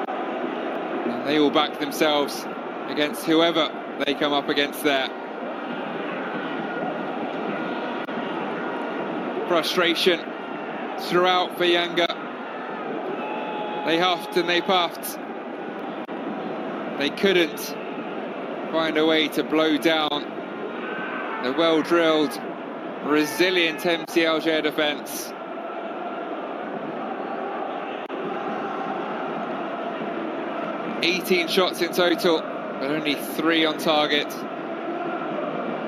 And they will back themselves against whoever they come up against there. Frustration throughout for Yanga. They huffed and they puffed. They couldn't find a way to blow down the well-drilled, resilient MC Alger defence. "18 shots in total, but only 3 on target.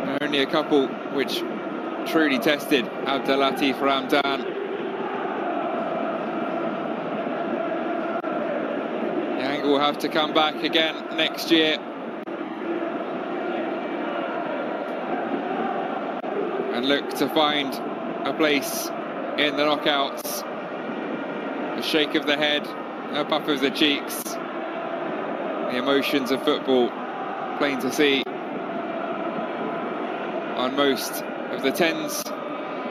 And only a couple which truly tested Abdelatif Ramdan. Yanga will have to come back again next year. And look to find a place in the knockouts. A shake of the head, a puff of the cheeks. The emotions of football, plain to see on most of the tens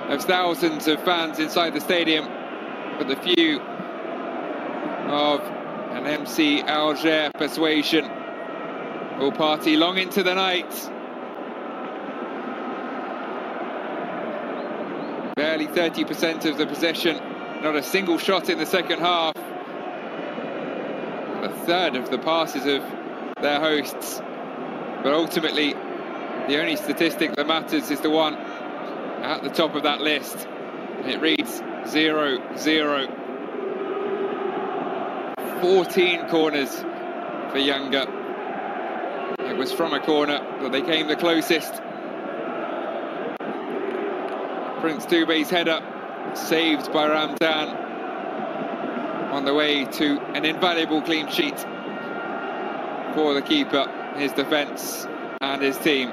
of thousands of fans inside the stadium, but the few of an MC Alger persuasion will party long into the night. Barely 30% of the possession, not a single shot in the second half. A third of the passes of their hosts, but ultimately the only statistic that matters is the one at the top of that list. It reads 0-0. 14 corners for Yanga. It was from a corner that they came the closest. Prince Dubé's header saved by Ramdan on the way to an invaluable clean sheet for the keeper, his defence and his team.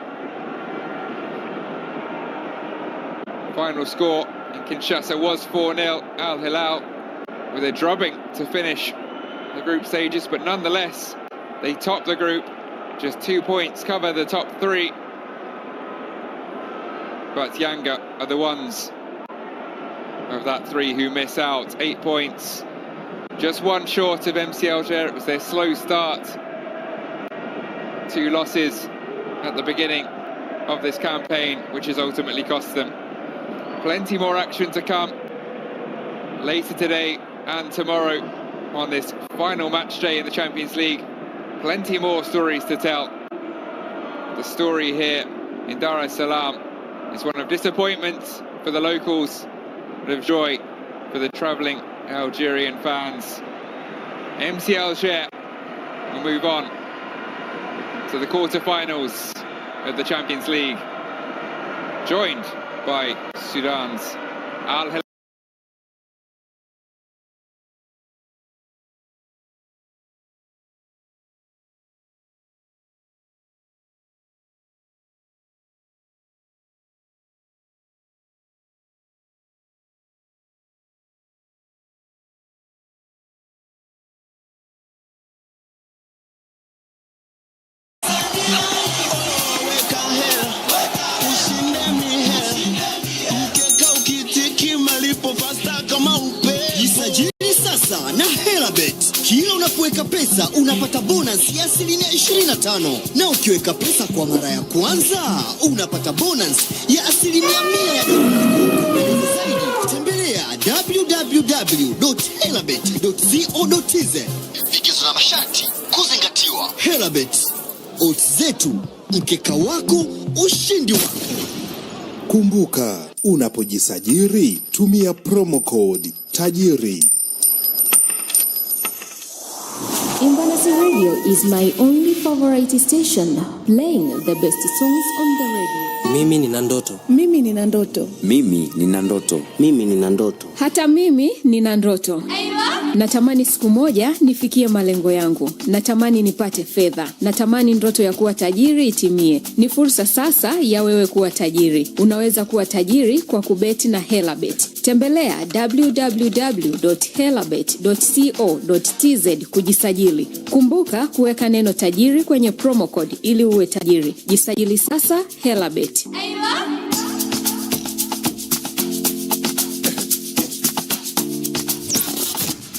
Final score in Kinshasa was 4-0. Al Hilal with a drubbing to finish the group stages, but nonetheless they top the group. Just 2 points cover the top 3. But Yanga are the ones of that 3 who miss out. 8 points, just 1 short of MC Alger. It was their slow start. 2 losses at the beginning of this campaign, which has ultimately cost them. Plenty more action to come later today and tomorrow on this final match day in the Champions League. Plenty more stories to tell. The story here in Dar es Salaam is one of disappointment for the locals, but of joy for the travelling Algerian fans. MC Alger will move on to the quarter-finals of the Champions League, joined by Sudan's Al Hilal. Unapoweka pesa unapata bonus ya 25%, na ukiweka pesa kwa mara ya kwanza unapata bonus ya 100%. Tembelea www.helabet.co.tz. Vigezo na masharti kuzingatiwa. Helabet, odds zetu, mkeka wako, ushindi wako. Kumbuka, unapojisajili tumia promo code tajiri. Mbutasari Radio is my only favorite station, playing the best songs on the radio. Mimi nina ndoto. Mimi nina ndoto. Mimi nina ndoto. Mimi nina ndoto. Hata mimi nina ndoto. Natamani siku moja nifikie malengo yangu. Natamani nipate fedha. Natamani ndoto ya kuwa tajiri itimie. Ni fursa sasa ya wewe kuwa tajiri. Unaweza kuwa tajiri kwa kubeti na Helabet. Tembelea www.helabet.co.tz kujisajili. Kumbuka kuweka neno tajiri kwenye promo code ili uwe tajiri. Jisajili sasa, Helabet.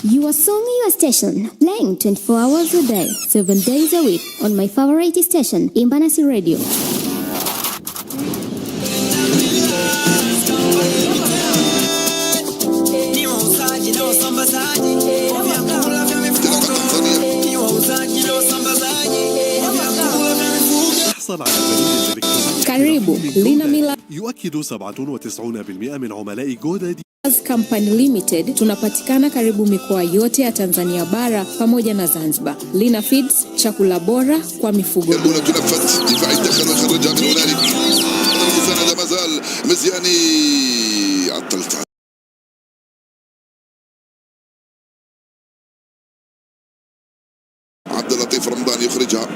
You are song your station, playing 24 hours a day, 7 days a week on my favorite station, Mbutasari Radio. Karibu, Lina Mila يؤكد 97% من عملاء جودة Company Limited. Tunapatikana karibu mikoa yote ya Tanzania bara pamoja na Zanzibar. Lina Feeds, chakula bora kwa mifugo. عبد اللطيف رمضان يخرجها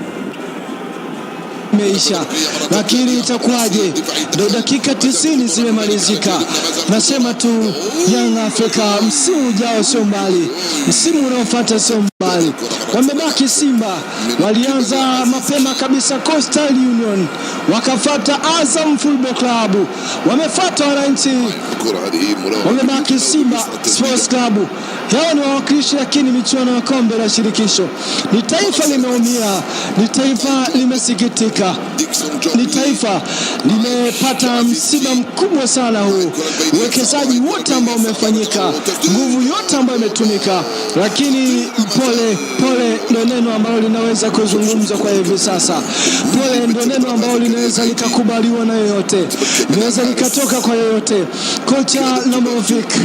meisha, lakini itakuwaje? Ndio dakika 90 zimemalizika. Nasema tu Yanga Afrika msimu ujao sio mbali, msimu unaofuata sio mbali. Wamebaki Simba, walianza mapema kabisa Coastal Union, wakafuata Azam Football Club, wamefuata Wananchi, wamebaki Simba Sports Club. Hao ni wawakilishi, lakini michuano ya kombe la shirikisho. Ni taifa limeumia, ni taifa limesikitika, ni taifa limepata msiba mkubwa sana huu. Uwekezaji wote ambao umefanyika, nguvu yote ambayo imetumika, lakini pole ndio neno ambalo linaweza kuzungumzwa kwa hivi sasa. Pole ndio neno ambalo linaweza likakubaliwa na yoyote, linaweza likatoka kwa yoyote. Kocha Lamovic